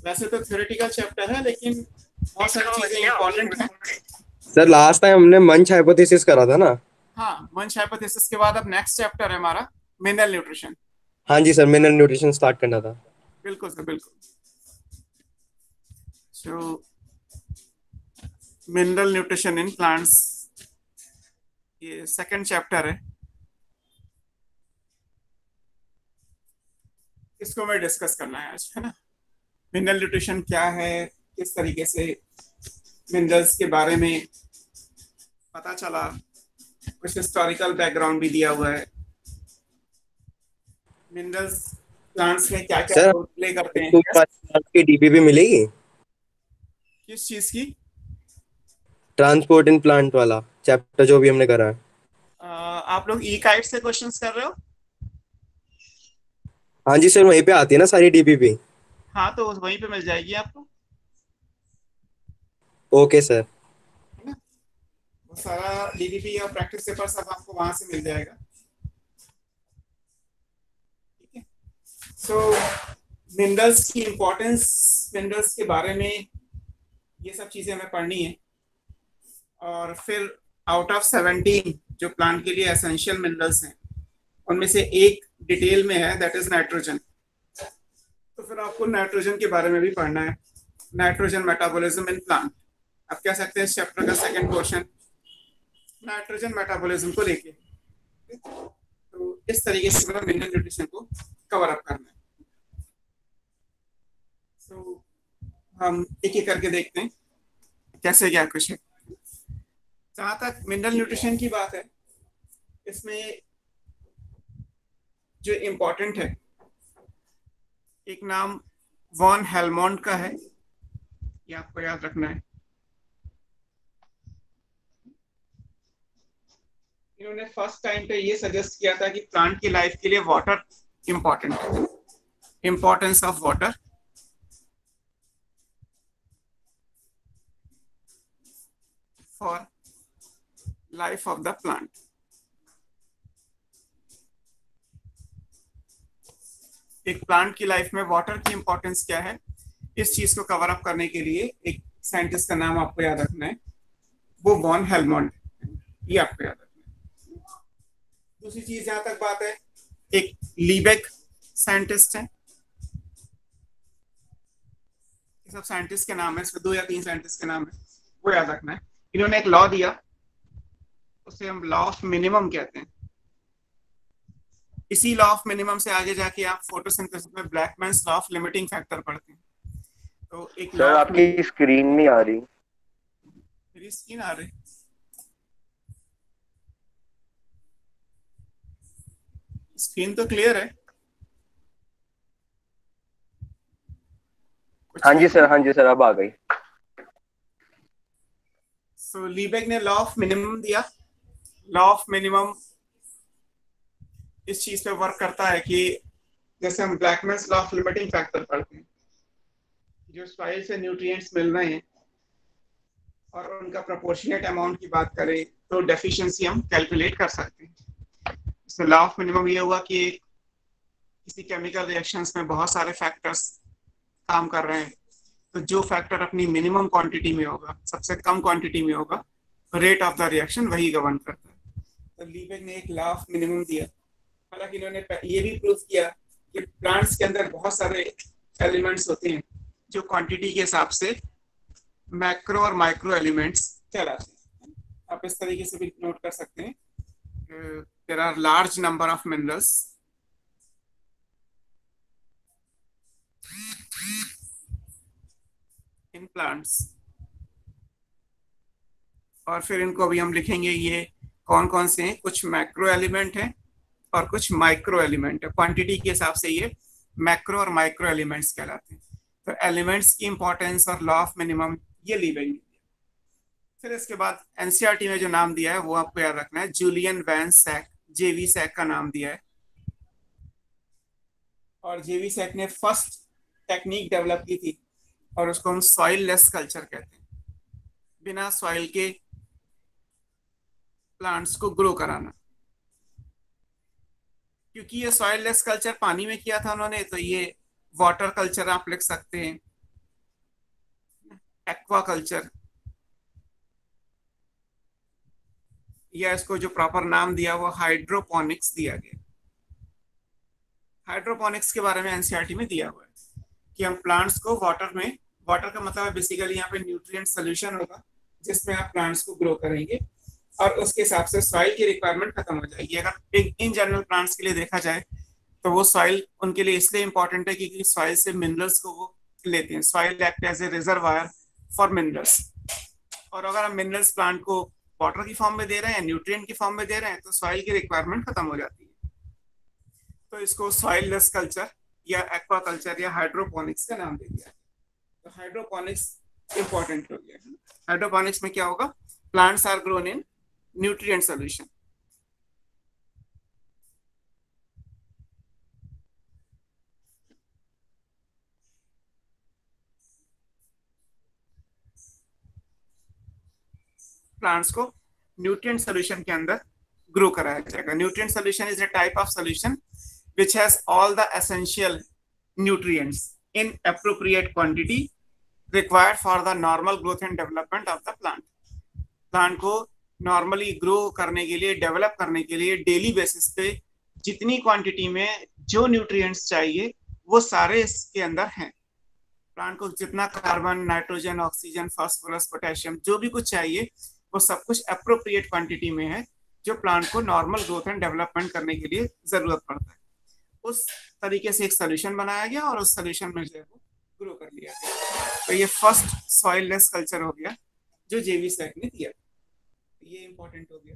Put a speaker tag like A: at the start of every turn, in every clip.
A: वैसे तो theoretical chapter है, लेकिन बहुत सारी चीजें इंपॉर्टेंट हैं।
B: सर लास्ट टाइम हमने मंच हाइपोथेसिस करा था ना।
A: हाँ, मंच हाइपोथेसिस के बाद अब नेक्स्ट चैप्टर है हमारा मिनरल न्यूट्रिशन।
B: हाँ जी सर, मिनरल न्यूट्रिशन स्टार्ट करना था।
A: बिल्कुल सर, बिल्कुल। सो मिनरल न्यूट्रिशन इन प्लांट्स, ये सेकंड चैप्टर है। इसको मैं डिस्कस करना है आज, है ना। मिनरल न्यूट्रिशन क्या है, किस तरीके से मिनरल्स के बारे में पता चला, कुछ हिस्टोरिकल बैकग्राउंड भी दिया हुआ है। मिनरल्स प्लांट्स में क्या क्या
B: सर
A: रोल प्ले करते हैं,
B: टू
A: यस।
B: की डीपीपी मिलेगी?
A: किस चीज की?
B: ट्रांसपोर्ट इन प्लांट वाला चैप्टर जो भी हमने करा है।
A: आप लोग ई काइट से क्वेश्चंस कर रहे हो?
B: हाँ जी सर, वहीं पे आती है ना सारी डीपीपी।
A: हाँ, तो वहीं पे मिल जाएगी आपको,
B: ओके सर।
A: है ना। वो सारा डीडीपी और प्रैक्टिस पेपर सब आपको वहां से मिल जाएगा। ठीक है। सो मिनरल्स की इम्पोर्टेंस, मिनरल्स के बारे में ये सब चीजें हमें पढ़नी है। और फिर आउट ऑफ 17 जो प्लांट के लिए एसेंशियल मिनरल्स हैं, उनमें से एक डिटेल में है, दैट इज नाइट्रोजन। तो फिर आपको नाइट्रोजन के बारे में भी पढ़ना है। नाइट्रोजन मेटाबॉलिज्म इन प्लांट, आप कह सकते हैं इस चैप्टर का सेकंड पोर्शन नाइट्रोजन मेटाबॉलिज्म को लेके। तो इस तरीके से मतलब मिनरल न्यूट्रिशन को कवर अप करना है। तो हम एक एक करके देखते हैं कैसे क्या कुछ है। जहां तक मिनरल न्यूट्रिशन की बात है, इसमें जो इम्पोर्टेंट है, एक नाम वॉन हेलमोंट का है, ये आपको याद रखना है। इन्होंने फर्स्ट टाइम पे ये सजेस्ट किया था कि प्लांट की लाइफ के लिए वाटर इंपॉर्टेंट है, importance of water for life of the plant. एक प्लांट की लाइफ में वाटर की इंपॉर्टेंस क्या है, इस चीज को कवर अप करने के लिए एक साइंटिस्ट का नाम आपको याद रखना है, वो वॉन हेलमोंट, ये आपको याद रखना है। दूसरी चीज जहां तक बात है, एक लीबेक साइंटिस्ट है। ये सब साइंटिस्ट के नाम है, इसमें दो या तीन साइंटिस्ट के नाम है, वो याद रखना है। इन्होंने एक लॉ दिया, उसे हम लॉ ऑफ मिनिमम कहते हैं। इसी लॉ ऑफ मिनिमम से आगे जाके आप फोटोसिंथेसिस में ब्लैकमैन्स लॉ ऑफ लिमिटिंग फैक्टर पढ़ते हैं। तो एक लॉ
B: सर
A: ऑफ
B: आपकी स्क्रीन नहीं आ रही।
A: मेरी स्क्रीन आ रही, स्क्रीन तो क्लियर है, कुछ
B: हाँ जी
A: देखो।
B: सर, हाँ जी सर, अब आ गई।
A: सो लीबेक ने लॉ ऑफ मिनिमम दिया। लॉ ऑफ मिनिमम इस चीज पे वर्क करता है कि जैसे हम ब्लैकमैन्स लॉ ऑफ लिमिटिंग फैक्टर पढ़ते हैं, जो सॉइल से न्यूट्रिएंट्स मिल रहे हैं और उनका प्रोपोर्शनेट अमाउंट की बात करें, तो डेफिशिएंसी हम कैलकुलेट कर सकते हैं। सो लॉ ऑफ मिनिमम ये हुआ कि किसी केमिकल रिएक्शंस में बहुत सारे फैक्टर्स काम कर रहे हैं, तो जो फैक्टर अपनी मिनिमम क्वांटिटी में होगा, सबसे कम क्वांटिटी में होगा, रेट ऑफ द रिएक्शन वही गवर्न करता है। तो लीबेक ने एक लॉ ऑफ मिनिमम दिया। हालांकि इन्होंने ये भी प्रूव किया कि प्लांट्स के अंदर बहुत सारे एलिमेंट्स होते हैं जो क्वांटिटी के हिसाब से मैक्रो और माइक्रो एलिमेंट्स कहलाते हैं। आप इस तरीके से भी नोट कर सकते हैं, there are large number of minerals in plants. और फिर इनको अभी हम लिखेंगे, ये कौन कौन से हैं। कुछ मैक्रो एलिमेंट हैं और कुछ माइक्रो एलिमेंट है। क्वांटिटी के हिसाब से ये मैक्रो और माइक्रो एलिमेंट्स कहलाते हैं। तो एलिमेंट्स की इंपॉर्टेंस और लॉ ऑफ मिनिमम ये ली गई। फिर इसके बाद एनसीईआरटी में जो नाम दिया है वो आपको याद रखना है, जूलियन वैन सैक, जेवी सैक का नाम दिया है। और जेवी सैक ने फर्स्ट टेक्निक डेवलप की थी, और उसको हम सॉइल लेस कल्चर कहते हैं, बिना सॉइल के प्लांट्स को ग्रो कराना। क्योंकि ये सॉइल लेस कल्चर पानी में किया था उन्होंने, तो ये वाटर कल्चर आप लिख सकते हैं, एक्वाकल्चर, या इसको जो प्रॉपर नाम दिया वो हाइड्रोपोनिक्स दिया गया। हाइड्रोपोनिक्स के बारे में एनसीईआरटी में दिया हुआ है कि हम प्लांट्स को वाटर में, वाटर का मतलब है बेसिकली यहाँ पे न्यूट्रिएंट सोल्यूशन होगा जिसमें आप प्लांट्स को ग्रो करेंगे, और उसके हिसाब से सॉइल की रिक्वायरमेंट खत्म हो जाएगी। अगर एक इन जनरल प्लांट्स के लिए देखा जाए तो वो सॉइल उनके लिए इसलिए इंपॉर्टेंट है क्योंकि सॉइल से मिनरल्स को वो लेते हैं। Soil act as a reservoir for minerals, और अगर हम मिनरल्स प्लांट को वाटर की फॉर्म में दे रहे हैं, न्यूट्रिएंट की फॉर्म में दे रहे हैं, तो सॉइल की रिक्वायरमेंट खत्म हो जाती है। तो इसको सॉइललेस कल्चर या एक्वा कल्चर या हाइड्रोपोनिक्स का नाम दे दिया। तो हाइड्रोपोनिक्स इंपॉर्टेंट हो गया। हाइड्रोपोनिक्स में क्या होगा? Plants are grown in nutrient solution. Plants को न्यूट्रिएंट सोल्यूशन के अंदर ग्रो कराया जाएगा। Nutrient solution is a type of solution which has all the essential nutrients in appropriate quantity required for the normal growth and development of the plant. Plant को normally grow करने के लिए, develop करने के लिए daily basis पे जितनी quantity में जो न्यूट्रिएंट्स चाहिए वो सारे इसके अंदर हैं। प्लांट को जितना carbon, nitrogen, oxygen, phosphorus, potassium जो भी कुछ चाहिए वो सब कुछ अप्रोप्रिएट क्वांटिटी में है जो प्लांट को नॉर्मल ग्रोथ एंड डेवलपमेंट करने के लिए जरूरत पड़ता है। उस तरीके से एक सोल्यूशन बनाया गया और उस सोल्यूशन में जो है वो ग्रो कर लिया गया। तो ये फर्स्ट सॉइललेस कल्चर हो गया जो जेवी सैक ने दिया। ये इंपॉर्टेंट हो गया।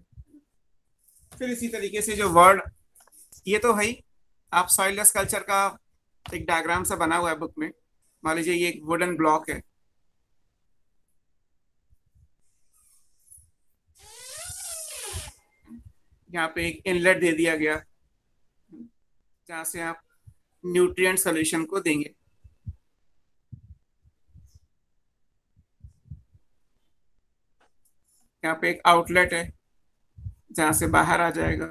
A: फिर इसी तरीके से जो वर्ड, ये तो है आप सॉइललेस कल्चर का एक डायग्राम सा बना हुआ है बुक में। मान लीजिए ये एक वुडन ब्लॉक है, यहाँ पे एक इनलेट दे दिया गया जहां से आप न्यूट्रिएंट सोल्यूशन को देंगे। यहाँ पे एक आउटलेट है जहां से बाहर आ जाएगा।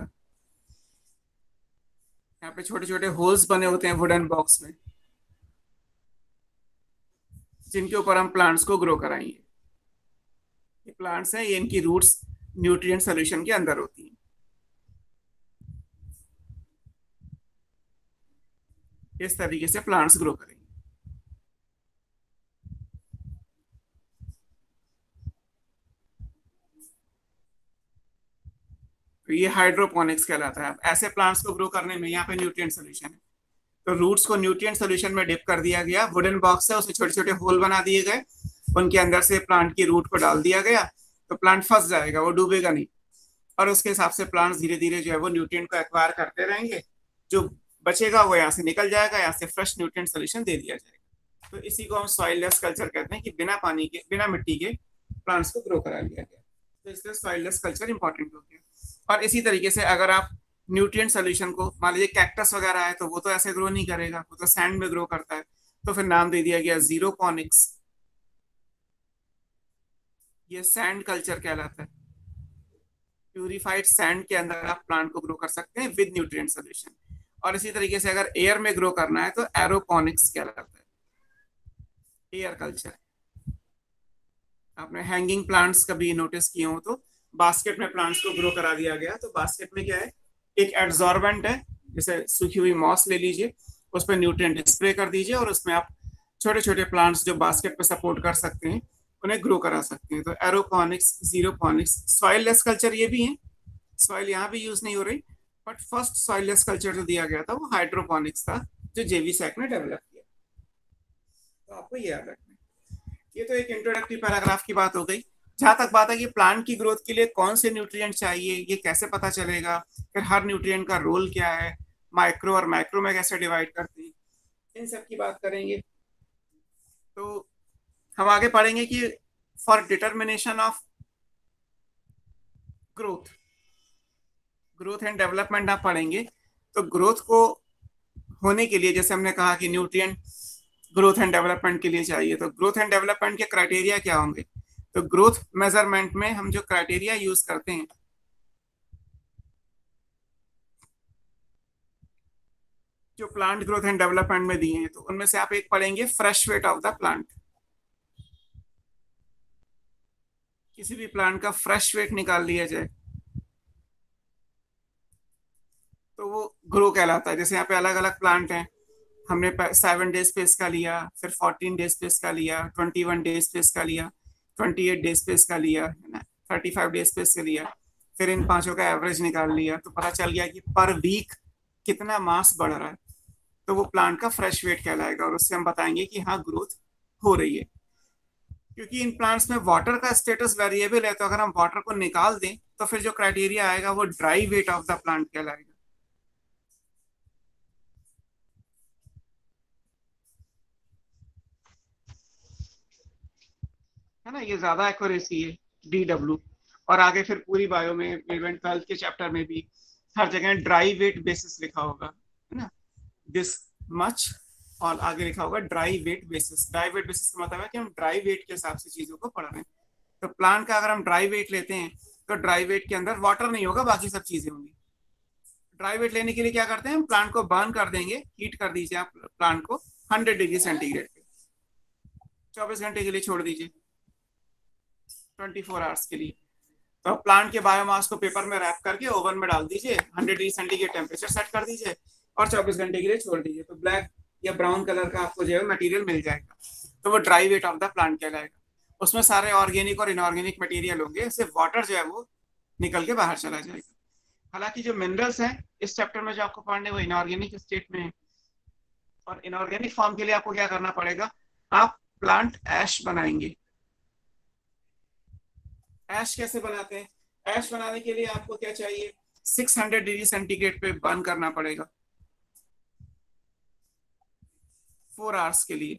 A: यहाँ पे छोटे छोटे होल्स बने होते हैं वुडन बॉक्स में जिनके ऊपर हम प्लांट्स को ग्रो कराएंगे। ये प्लांट्स हैं, ये इनकी रूट्स न्यूट्रिएंट सोल्यूशन के अंदर होती हैं। इस तरीके से प्लांट्स ग्रो करेंगे। तो ये हाइड्रोपोनिक्स कहलाता है। ऐसे प्लांट्स को ग्रो करने में यहाँ पे न्यूट्रिएंट सोल्यूशन है, तो रूट्स को न्यूट्रिएंट सोल्यूशन में डिप कर दिया गया। वुडन बॉक्स है, उसमें छोटे छोटे होल बना दिए गए, उनके अंदर से प्लांट की रूट को डाल दिया गया तो प्लांट फंस जाएगा, वो डूबेगा नहीं। और उसके हिसाब से प्लांट्स धीरे धीरे जो है वो न्यूट्रिएंट को एक्वायर करते रहेंगे। जो बचेगा वो यहाँ से निकल जाएगा, यहाँ से फ्रेश न्यूट्रिएंट सोल्यूशन दे दिया जाएगा। तो इसी को हम सॉइललेस कल्चर कहते हैं कि बिना पानी के, बिना मिट्टी के प्लांट्स को ग्रो करा लिया गया। तो इसलिए सॉइललेस कल्चर इंपॉर्टेंट हो गया। और इसी तरीके से अगर आप न्यूट्रिएंट सोल्यूशन को, मान लीजिए कैक्टस वगैरह है तो वो तो ऐसे ग्रो नहीं करेगा, वो तो सैंड में ग्रो करता है, तो फिर नाम दे दिया गया जीरोपोनिक्स। ये सैंड कल्चर कहलाता है। प्यूरिफाइड सैंड के अंदर आप प्लांट को ग्रो कर सकते हैं विद न्यूट्रिएंट सोल्यूशन। और इसी तरीके से अगर एयर में ग्रो करना है तो एरोपोनिक्स कहलाता है, एयर कल्चर। आपने हैंगिंग प्लांट्स कभी नोटिस किए हो तो बास्केट में प्लांट्स को ग्रो करा दिया गया। तो बास्केट में क्या है, एक एब्जॉर्बेंट है, जैसे सूखी हुई मॉस ले लीजिए, उस पर न्यूट्रिएंट स्प्रे कर दीजिए और उसमें आप छोटे छोटे प्लांट्स जो बास्केट पे सपोर्ट कर सकते हैं उन्हें ग्रो करा सकते हैं। तो एरोपोनिक्स, जीरोपोनिक्स, सॉइललेस कल्चर ये भी है। सॉइल यहाँ भी यूज नहीं हो रही, बट फर्स्ट सॉइललेस कल्चर जो दिया गया था वो हाइड्रोपोनिक्स था जो जेवी सैक ने डेवलप किया। तो आपको ये याद रखना है। ये तो एक इंट्रोडक्टरी पैराग्राफ की बात हो गई। जहां तक बात है कि प्लांट की ग्रोथ के लिए कौन से न्यूट्रिएंट चाहिए, ये कैसे पता चलेगा, फिर हर न्यूट्रिएंट का रोल क्या है, माइक्रो और मैक्रो में कैसे डिवाइड करते हैं, इन सब की बात करेंगे। तो हम आगे पढ़ेंगे कि for determination of growth, growth and development आप पढ़ेंगे। तो ग्रोथ को होने के लिए, जैसे हमने कहा कि न्यूट्रिएंट ग्रोथ एंड डेवलपमेंट के लिए चाहिए, तो ग्रोथ एंड डेवलपमेंट के क्राइटेरिया क्या होंगे? तो ग्रोथ मेजरमेंट में हम जो क्राइटेरिया यूज करते हैं, जो प्लांट ग्रोथ एंड डेवलपमेंट में दिए हैं, तो उनमें से आप एक पढ़ेंगे fresh weight of the plant. किसी भी प्लांट का फ्रेश वेट निकाल लिया जाए तो वो ग्रो कहलाता है। जैसे यहाँ पे अलग अलग प्लांट हैं, हमने 7 डेज पे इसका लिया, फिर 14 डेज पे इसका लिया, 21 डेज पे इसका लिया, 28 डेज पे इसका लिया, है ना, 35 डेज पे इससे लिया, फिर इन पांचों का एवरेज निकाल लिया तो पता चल गया कि पर वीक कितना मास बढ़ रहा है, तो वो प्लांट का फ्रेश वेट कहलाएगा और उससे हम बताएंगे कि हाँ ग्रोथ हो रही है। क्योंकि इन प्लांट्स में वाटर का स्टेटस वेरिएबल है, तो अगर हम वाटर को निकाल दें तो फिर जो क्राइटेरिया आएगा वो dry weight of the plant कहलाएगा। है ना, ये ज्यादा एक्यूरेसी है DW। और आगे फिर पूरी बायो में इलेवन ट्वेल्थ के चैप्टर में भी हर जगह ड्राई वेट बेसिस लिखा होगा, है ना, दिस मच, और आगे लिखा होगा dry weight basis. Dry weight basis का मतलब है कि हम ड्राई वेट के हिसाब से चीजों को पढ़ रहे हैं। तो प्लांट का अगर हम ड्राई वेट लेते हैं तो ड्राई वेट के अंदर वाटर नहीं होगा, बाकी सब चीजें होंगी। ड्राई वेट लेने के लिए क्या करते हैं, हम प्लांट को बर्न कर देंगे, हीट कर दीजिए आप प्लांट को 100 डिग्री सेंटीग्रेड पे, 24 घंटे के लिए छोड़ दीजिए, 24 आवर्स के लिए। तो प्लांट के बायोमास को पेपर में रैप करके ओवन में डाल दीजिए, 100 डिग्री सेंटीग्रेड टेम्परेचर सेट कर दीजिए और 24 घंटे के लिए छोड़ दीजिए, तो ब्लैक या ब्राउन कलर का आपको जो है मटेरियल मिल जाएगा। तो वो dry weight of the plant कहलाएगा। उसमें सारे ऑर्गेनिक और इनऑर्गेनिक मटेरियल होंगे, सिर्फ वाटर जो है वो निकल के बाहर चला जाएगा। हालांकि जो मिनरल्स हैं इस चैप्टर में जो आपको पढ़ने वो इनऑर्गेनिक स्टेट में है, और इनऑर्गेनिक फॉर्म के लिए आपको क्या करना पड़ेगा, आप प्लांट ऐश बनाएंगे। ऐश कैसे बनाते हैं, ऐश बनाने के लिए आपको क्या चाहिए, 600 डिग्री सेंटीग्रेड पे बर्न करना पड़ेगा 4 आवर्स के लिए।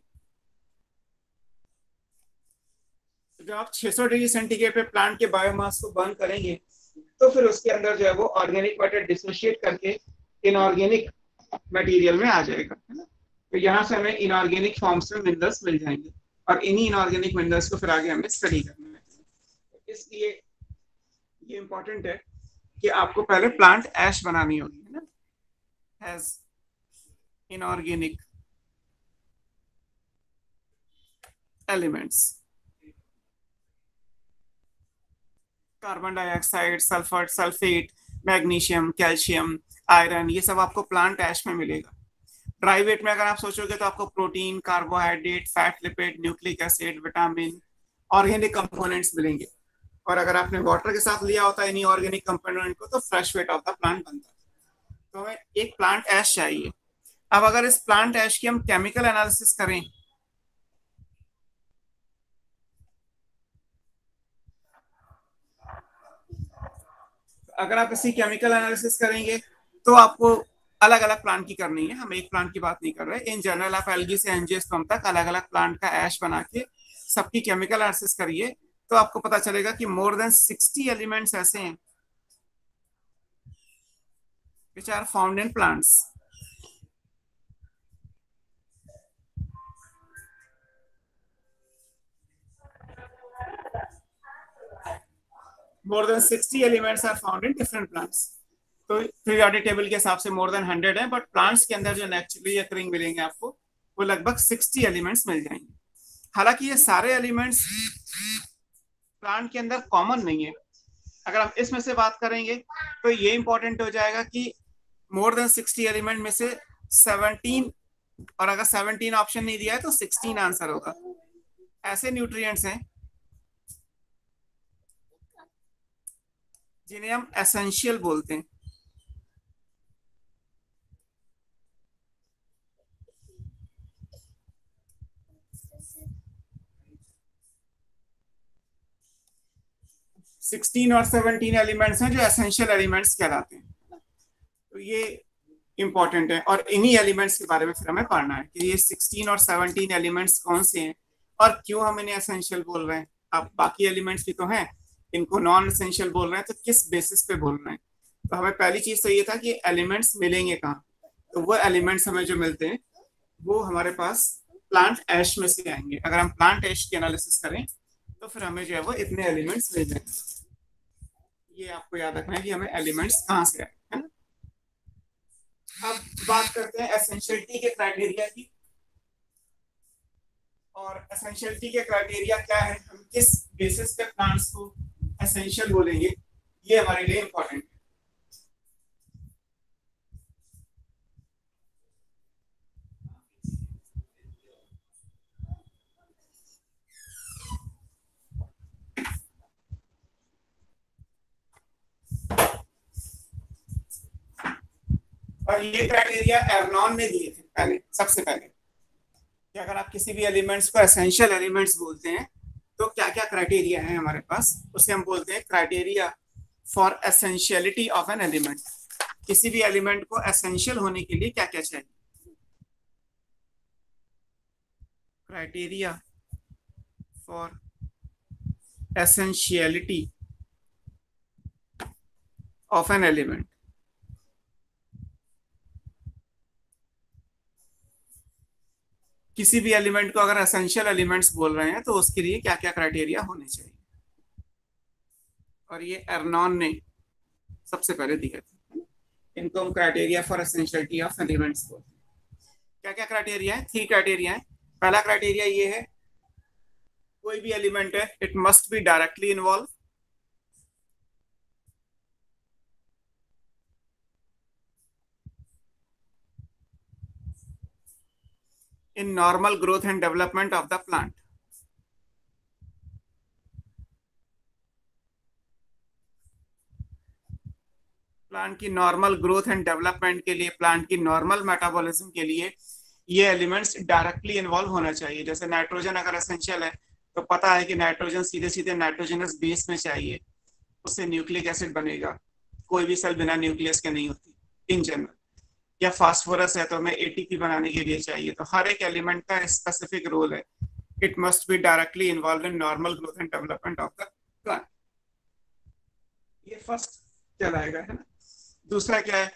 A: जब आप 600 डिग्री सेंटीग्रेड पे प्लांट के बायोमास को बर्न करेंगे तो फिर उसके अंदर जो है वो ऑर्गेनिक मैटर डिसोशिएट करके इनऑर्गेनिक मटेरियल में आ जाएगा, है ना। तो यहाँ से हमें इनऑर्गेनिक फॉर्म्स में मिनरल्स मिल जाएंगे और इन्हीं इनऑर्गेनिक मिनरल्स को फिर आगे हमें स्टडी करना है। इसलिए ये इंपॉर्टेंट है कि आपको पहले प्लांट ऐश बनानी होगी, है ना, has inorganic elements, carbon dioxide, sulphur, sulphate, magnesium, calcium, iron, ये सब आपको प्लांट ऐश में मिलेगा। ड्राई वेट में अगर आप सोचोगे तो आपको protein, carbohydrate, fat, lipid, nucleic acid, vitamin, organic components मिलेंगे। और अगर आपने वाटर के साथ लिया होता है इन्हीं ऑर्गेनिक कंपोनेंट को तो fresh weight of the plant बनता है। तो हमें एक प्लांट ऐश चाहिए। अब अगर इस प्लांट ऐश की हम केमिकल एनालिसिस करें, अगर आप इसी केमिकल एनालिसिस करेंगे तो आपको अलग अलग प्लांट की करनी है, हम एक प्लांट की बात नहीं कर रहे। इन जनरल आप एल्गी से एंजियोस्पर्म तक अलग अलग प्लांट का ऐश बना के सबकी केमिकल एनालिसिस करिए तो आपको पता चलेगा कि मोर देन 60 एलिमेंट्स ऐसे हैं which are found in plants. More than 60 elements are found in different plants. तो पीरियोडिक टेबल के हिसाब से मोर देन 100 है, बट प्लांट्स के अंदर जो नेचुरली अकरिंग मिलेंगे आपको वो लगभग 60 एलिमेंट्स मिल जाएंगे। हालांकि ये सारे एलिमेंट्स प्लांट के अंदर कॉमन नहीं है। अगर हम इसमें से बात करेंगे तो ये इंपॉर्टेंट हो जाएगा कि मोर देन 60 एलिमेंट में से 17, और अगर 17 ऑप्शन नहीं दिया है तो 16 आंसर होगा, ऐसे न्यूट्रिएंट्स हैं जिन्हें हम एसेंशियल बोलते हैं। सिक्सटीन और 17 एलिमेंट्स हैं जो एसेंशियल एलिमेंट्स कहलाते हैं। तो ये इंपॉर्टेंट है और इन्हीं एलिमेंट्स के बारे में फिर हमें पढ़ना है कि ये 16 और 17 एलिमेंट्स कौन से हैं और क्यों हम इन्हें एसेंशियल बोल रहे हैं। अब बाकी एलिमेंट्स भी तो हैं, इनको नॉन एसेंशियल बोल रहे हैं, तो किस बेसिस पे बोल रहे हैं। तो हमें पहली चीज तो ये था कि एलिमेंट्स मिलेंगे कहाँ, तो वो एलिमेंट्स हमें जो मिलते हैं वो हमारे पास प्लांट ऐश में से आएंगे। अगर हम प्लांट ऐश की एनालिसिस करें तो फिर हमें जो है वो इतने एलिमेंट्स मिल जाएंगे। ये आपको याद रखना है कि हमें एलिमेंट्स कहाँ से आए, है ना। अब बात करते हैं एसेंशियलिटी के क्राइटेरिया की। और एसेंशियलिटी के क्राइटेरिया क्या है, हम किस बेसिस पे प्लांट्स को एसेंशियल बोलेंगे, ये हमारे लिए इंपॉर्टेंट है। और ये क्राइटेरिया एर्नॉन ने दिए थे पहले, सबसे पहले, कि अगर आप किसी भी एलिमेंट्स को एसेंशियल एलिमेंट्स बोलते हैं तो क्या क्या क्राइटेरिया है हमारे पास, उसे हम बोलते हैं criteria for essentiality of an element. किसी भी एलिमेंट को एसेंशियल होने के लिए क्या क्या चाहिए, criteria for essentiality of an element। किसी भी एलिमेंट को अगर एसेंशियल एलिमेंट्स बोल रहे हैं तो उसके लिए क्या क्या क्राइटेरिया होने चाहिए, और ये एर्नॉन ने सबसे पहले दिए थे। इनको हम criteria for essentiality of elements बोलते हैं। क्या क्या क्राइटेरिया है, 3 क्राइटेरिया है। पहला क्राइटेरिया ये है, कोई भी एलिमेंट है it must be directly involve, in normal growth and development of the plant। Plant की नॉर्मल ग्रोथ एंड डेवलपमेंट के लिए, प्लांट की नॉर्मल मेटाबॉलिज्म के लिए ये एलिमेंट्स डायरेक्टली इन्वॉल्व होना चाहिए। जैसे नाइट्रोजन अगर एसेंशियल है तो पता है कि नाइट्रोजन सीधे सीधे नाइट्रोजनस बेस में चाहिए, उससे न्यूक्लिक एसिड बनेगा। कोई भी सेल बिना न्यूक्लियस के नहीं होती इन जनरल। या फास्फोरस है तो हमें एटीपी बनाने के लिए चाहिए। तो हर एक एलिमेंट का स्पेसिफिक रोल है। It must be directly involve in normal growth and development of the plant. ये फर्स्ट कहलाएगा, है ना। दूसरा क्या है,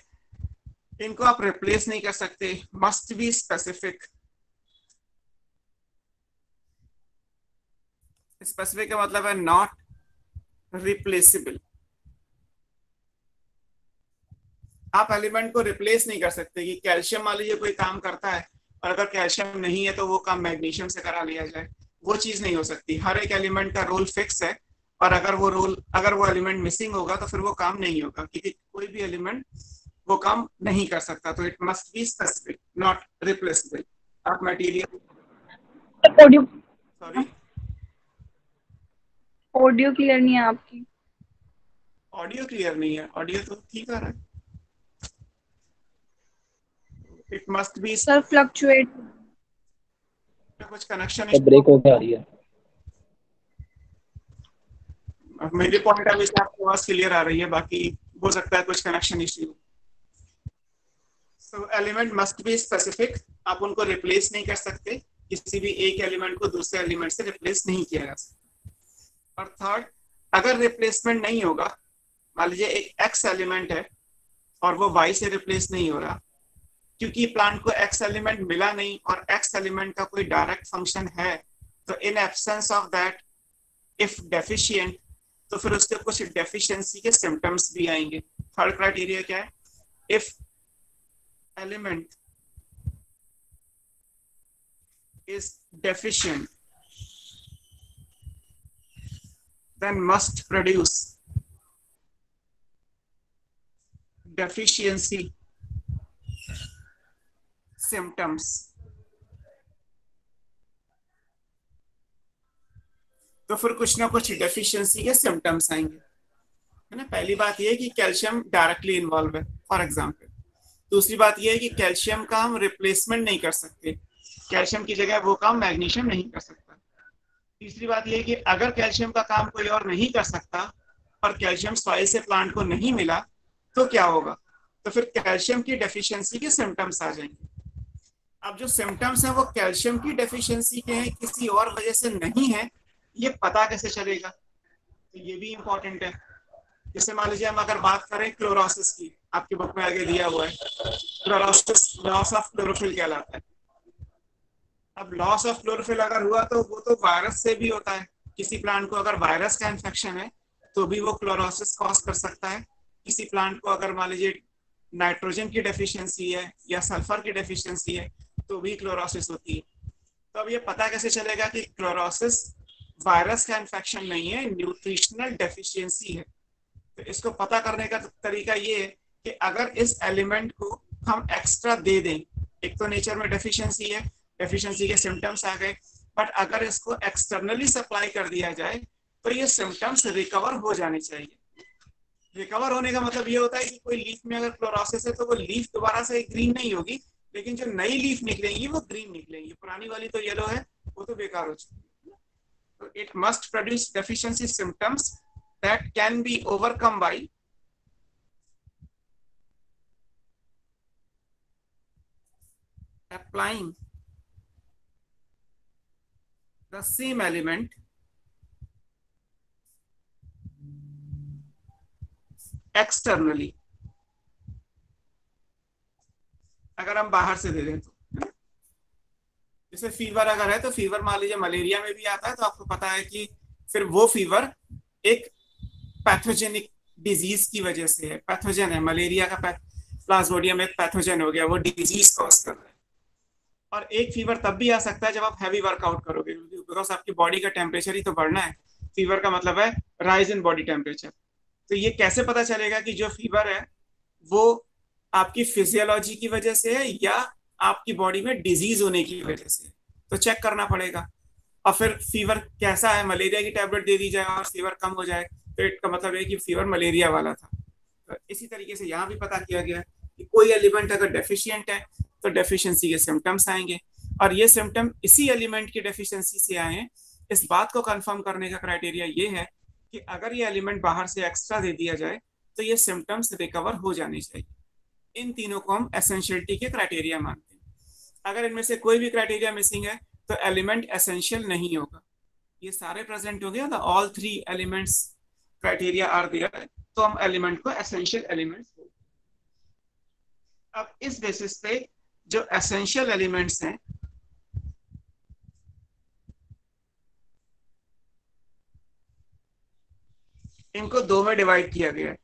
A: इनको आप रिप्लेस नहीं कर सकते, मस्ट बी स्पेसिफिक। स्पेसिफिक का मतलब है नॉट रिप्लेसेबल। आप एलिमेंट को रिप्लेस नहीं कर सकते कि कैल्शियम मान लीजिए कोई काम करता है और अगर कैल्शियम नहीं है तो वो काम मैग्नीशियम से करा लिया जाए, वो चीज नहीं हो सकती। हर एक एलिमेंट का रोल फिक्स है, और अगर वो एलिमेंट मिसिंग होगा तो फिर वो काम नहीं होगा, क्योंकि कोई भी एलिमेंट वो काम नहीं कर सकता। तो it must be specific, not replaceable. आप material,
C: audio
A: sorry,
C: audio clear नहीं है आपकी।
A: ऑडियो क्लियर नहीं है, ऑडियो तो ठीक आ रहा है। It must B,
C: sir fluctuate,
A: कुछ कनेक्शन
D: ब्रेक होकर आ रही है।
A: मेरे पॉइंट ऑफ व्यू से आपकी आवाज क्लियर आ रही है, बाकी हो सकता है कुछ connection issue. So element must be specific, आप उनको रिप्लेस नहीं कर सकते। किसी भी एक एलिमेंट को दूसरे एलिमेंट से रिप्लेस नहीं किया जा सकता। और थर्ड, अगर रिप्लेसमेंट नहीं होगा, मान लीजिए एक एक्स एलिमेंट है और वो वाई से रिप्लेस नहीं हो रहा, क्योंकि प्लांट को एक्स एलिमेंट मिला नहीं और एक्स एलिमेंट का कोई डायरेक्ट फंक्शन है, तो in absence of that if deficient, तो फिर उसके कुछ डेफिशिएंसी के सिम्टम्स भी आएंगे। थर्ड क्राइटेरिया क्या है, if element is deficient then must produce deficiency symptoms। तो फिर कुछ ना कुछ डेफिशिएंसी के सिम्टम्स आएंगे, है ना। पहली बात यह है कि कैल्शियम डायरेक्टली इन्वॉल्व है, फॉर एग्जांपल। दूसरी बात यह है कि कैल्शियम का हम रिप्लेसमेंट नहीं कर सकते, कैल्शियम की जगह वो काम मैग्नीशियम नहीं कर सकता। तीसरी बात यह है कि अगर कैल्शियम का काम कोई और नहीं कर सकता और कैल्शियम सॉइल से प्लांट को नहीं मिला तो क्या होगा, तो फिर कैल्शियम की डेफिशिएंसी के सिम्टम्स आ जाएंगे। अब जो सिम्टम्स हैं वो कैल्शियम की डेफिशिएंसी के हैं, किसी और वजह से नहीं है, ये पता कैसे चलेगा, तो ये भी इंपॉर्टेंट है। जैसे मान लीजिए हम अगर बात करें क्लोरोसिस की, आपकी बुक में आगे दिया हुआ है क्लोरोसिस लॉस ऑफ क्लोरोफिल कहलाता है। अब लॉस ऑफ क्लोरोफिल अगर हुआ तो वो तो वायरस से भी होता है। किसी प्लांट को अगर वायरस का इन्फेक्शन है तो भी वो क्लोरोसिस कॉज कर सकता है। किसी प्लांट को अगर मान लीजिए नाइट्रोजन की डेफिशिएंसी है या सल्फर की डेफिशिएंसी है तो भी क्लोरोसिस होती है। तो अब ये पता कैसे चलेगा कि क्लोरोसिस वायरस का इन्फेक्शन नहीं है, न्यूट्रिशनल डेफिशिएंसी है। तो इसको पता करने का तरीका ये है कि अगर इस एलिमेंट को हम एक्स्ट्रा दे दें, एक तो नेचर में डेफिशिएंसी है, डेफिशिएंसी के सिम्टम्स आ गए, बट अगर इसको एक्सटर्नली सप्लाई कर दिया जाए तो ये सिम्टम्स रिकवर हो जाने चाहिए। रिकवर होने का मतलब ये होता है कि कोई लीफ में अगर क्लोरोसिस है तो वो लीफ दोबारा से ग्रीन नहीं होगी, लेकिन जो नई लीफ निकलेंगी वो ग्रीन निकलेंगी, पुरानी वाली तो येलो है, वो तो बेकार हो चुकी है। तो it must produce deficiency symptoms that can be overcome bye applying the same element externally। अगर हम बाहर से दे दें तो, जैसे फीवर अगर है तो फीवर मान लीजिए मलेरिया में भी आता है, तो आपको पता है कि फिर वो फीवर एक पैथोजेनिक डिजीज की वजह से है, पैथोजन है, मलेरिया का प्लाज्मोडियम एक पैथोजन हो गया, वो डिजीज कॉज कर रहा है। और एक फीवर तब भी आ सकता है जब आप हैवी वर्कआउट करोगे, बिकॉज आपकी बॉडी का टेम्परेचर ही तो बढ़ना है। फीवर का मतलब है राइज इन बॉडी टेम्परेचर। तो ये कैसे पता चलेगा कि जो फीवर है वो आपकी फिजियोलॉजी की वजह से है या आपकी बॉडी में डिजीज होने की वजह से? तो चेक करना पड़ेगा। और फिर फीवर कैसा है, मलेरिया की टैबलेट दे दी जाए और फीवर कम हो जाए तो इसका मतलब है कि फीवर मलेरिया वाला था। तो इसी तरीके से यहाँ भी पता किया गया कि कोई एलिमेंट अगर डेफिशिएंट है तो डेफिशिएंसी के सिम्टम्स आएंगे, और ये सिम्टम इसी एलिमेंट की डेफिशिएंसी से आए हैं। इस बात को कंफर्म करने का क्राइटेरिया ये है कि अगर ये एलिमेंट बाहर से एक्स्ट्रा दे दिया जाए तो ये सिम्टम्स रिकवर हो जाने चाहिए। इन तीनों को हम एसेंशियलिटी के क्राइटेरिया मानते हैं। अगर इनमें से कोई भी क्राइटेरिया मिसिंग है तो एलिमेंट एसेंशियल नहीं होगा। ये सारे प्रेजेंट हो गया, the all 3 elements criteria are there, तो हम एलिमेंट को एसेंशियल एलिमेंट्स बोलते हैं। अब इस बेसिस पे जो एसेंशियल एलिमेंट्स हैं इनको 2 में डिवाइड किया गया है।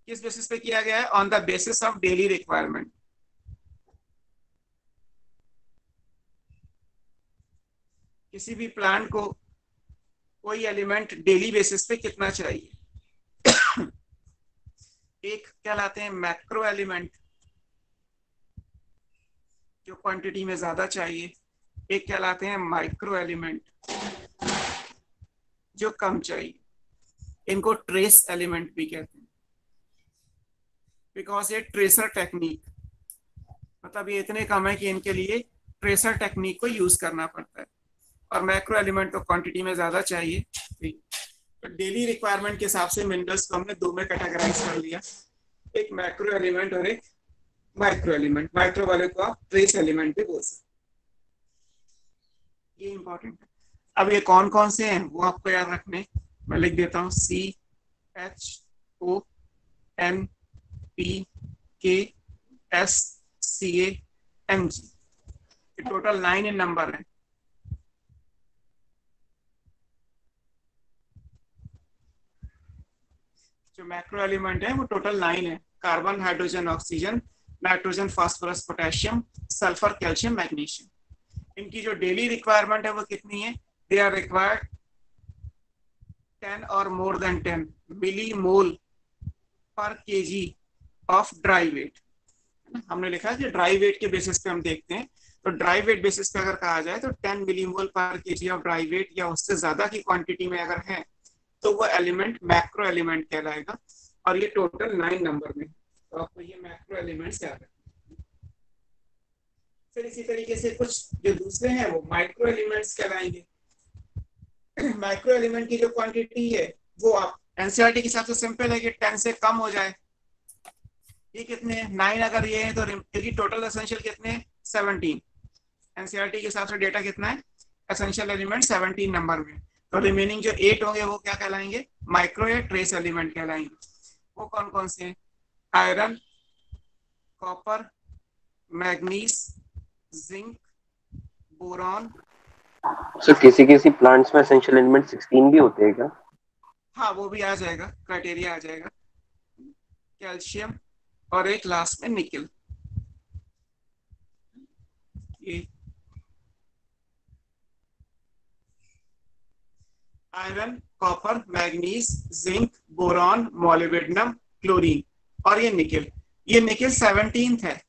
A: किस बेसिस पे किया गया है? On the basis of daily requirement. किसी भी प्लांट को कोई एलिमेंट डेली बेसिस पे कितना चाहिए? एक कहलाते हैं मैक्रो एलिमेंट जो क्वांटिटी में ज्यादा चाहिए, एक कहलाते हैं माइक्रो एलिमेंट जो कम चाहिए। इनको ट्रेस एलिमेंट भी कहते हैं, बिकॉज ये ट्रेसर टेक्निक, मतलब ये इतने कम है कि इनके लिए ट्रेसर टेक्निक को यूज करना पड़ता है। और मैक्रो एलिमेंट तो क्वांटिटी में ज्यादा चाहिए। तो डेली रिक्वायरमेंट के हिसाब से मिनरल्स को हमने 2 में कैटेगराइज कर लिया, एक मैक्रो एलिमेंट और एक माइक्रो एलिमेंट। माइक्रो वाले को आप ट्रेस एलिमेंट भी बोल सकते, ये इंपॉर्टेंट है। अब ये कौन कौन से हैं वो आपको याद रखने, मैं लिख देता हूँ CHONPKSCAMG, टोटल 9 इन नंबर है। जो मैक्रो एलिमेंट है वो टोटल 9 है, carbon, hydrogen, oxygen, nitrogen, phosphorus, potassium, sulphur, calcium, magnesium. इनकी जो डेली रिक्वायरमेंट है वो कितनी है? दे आर रिक्वायर्ड 10 और मोर देन 10 मिलीमोल पर केजी ऑफ ड्राई वेट। हमने लिखा है कि ड्राई वेट के बेसिस पे हम देखते हैं, तो ड्राई वेट बेसिस पे अगर कहा जाए तो 10 मिलीमोल पर केजी ऑफ ड्राई वेट या उससे ज्यादा की क्वांटिटी में अगर है तो वो एलिमेंट मैक्रो एलिमेंट कहलाएगा। और ये टोटल 9 नंबर में, तो आपको ये मैक्रो एलिमेंट्स याद रखना। फिर इसी तरीके से कुछ जो दूसरे हैं वो माइक्रो एलिमेंट्स कहलाएंगे। माइक्रो एलिमेंट की जो क्वांटिटी है वो आप एनसीईआरटी के हिसाब से सिंपल है कि 10 से कम हो जाए। ये कितने हैं? 9 अगर ये है तो क्योंकि टोटल एसेंशियल कितने हैं? 17। एनसीईआरटी के हिसाब से डेटा कितना है? एसेंशियल एलिमेंट 17 नंबर में। तो रिमेनिंग जो 8 होंगे वो क्या कहलाएंगे? माइक्रो या ट्रेस एलिमेंट कहलाएंगे। वो कौन कौन से हैं? Iron, copper, manganese, zinc, boron.
B: Sir किसी किसी प्लांट्स में एसेंशियल एलिमेंट 16 भी होते हैं क्या?
A: हाँ वो भी आ जाएगा, क्राइटेरिया आ जाएगा। कैल्शियम और एक लास्ट में निकल। ये iron, copper, manganese, zinc, boron, molybdenum, chlorine और ये निकेल। ये निकेल 17th है,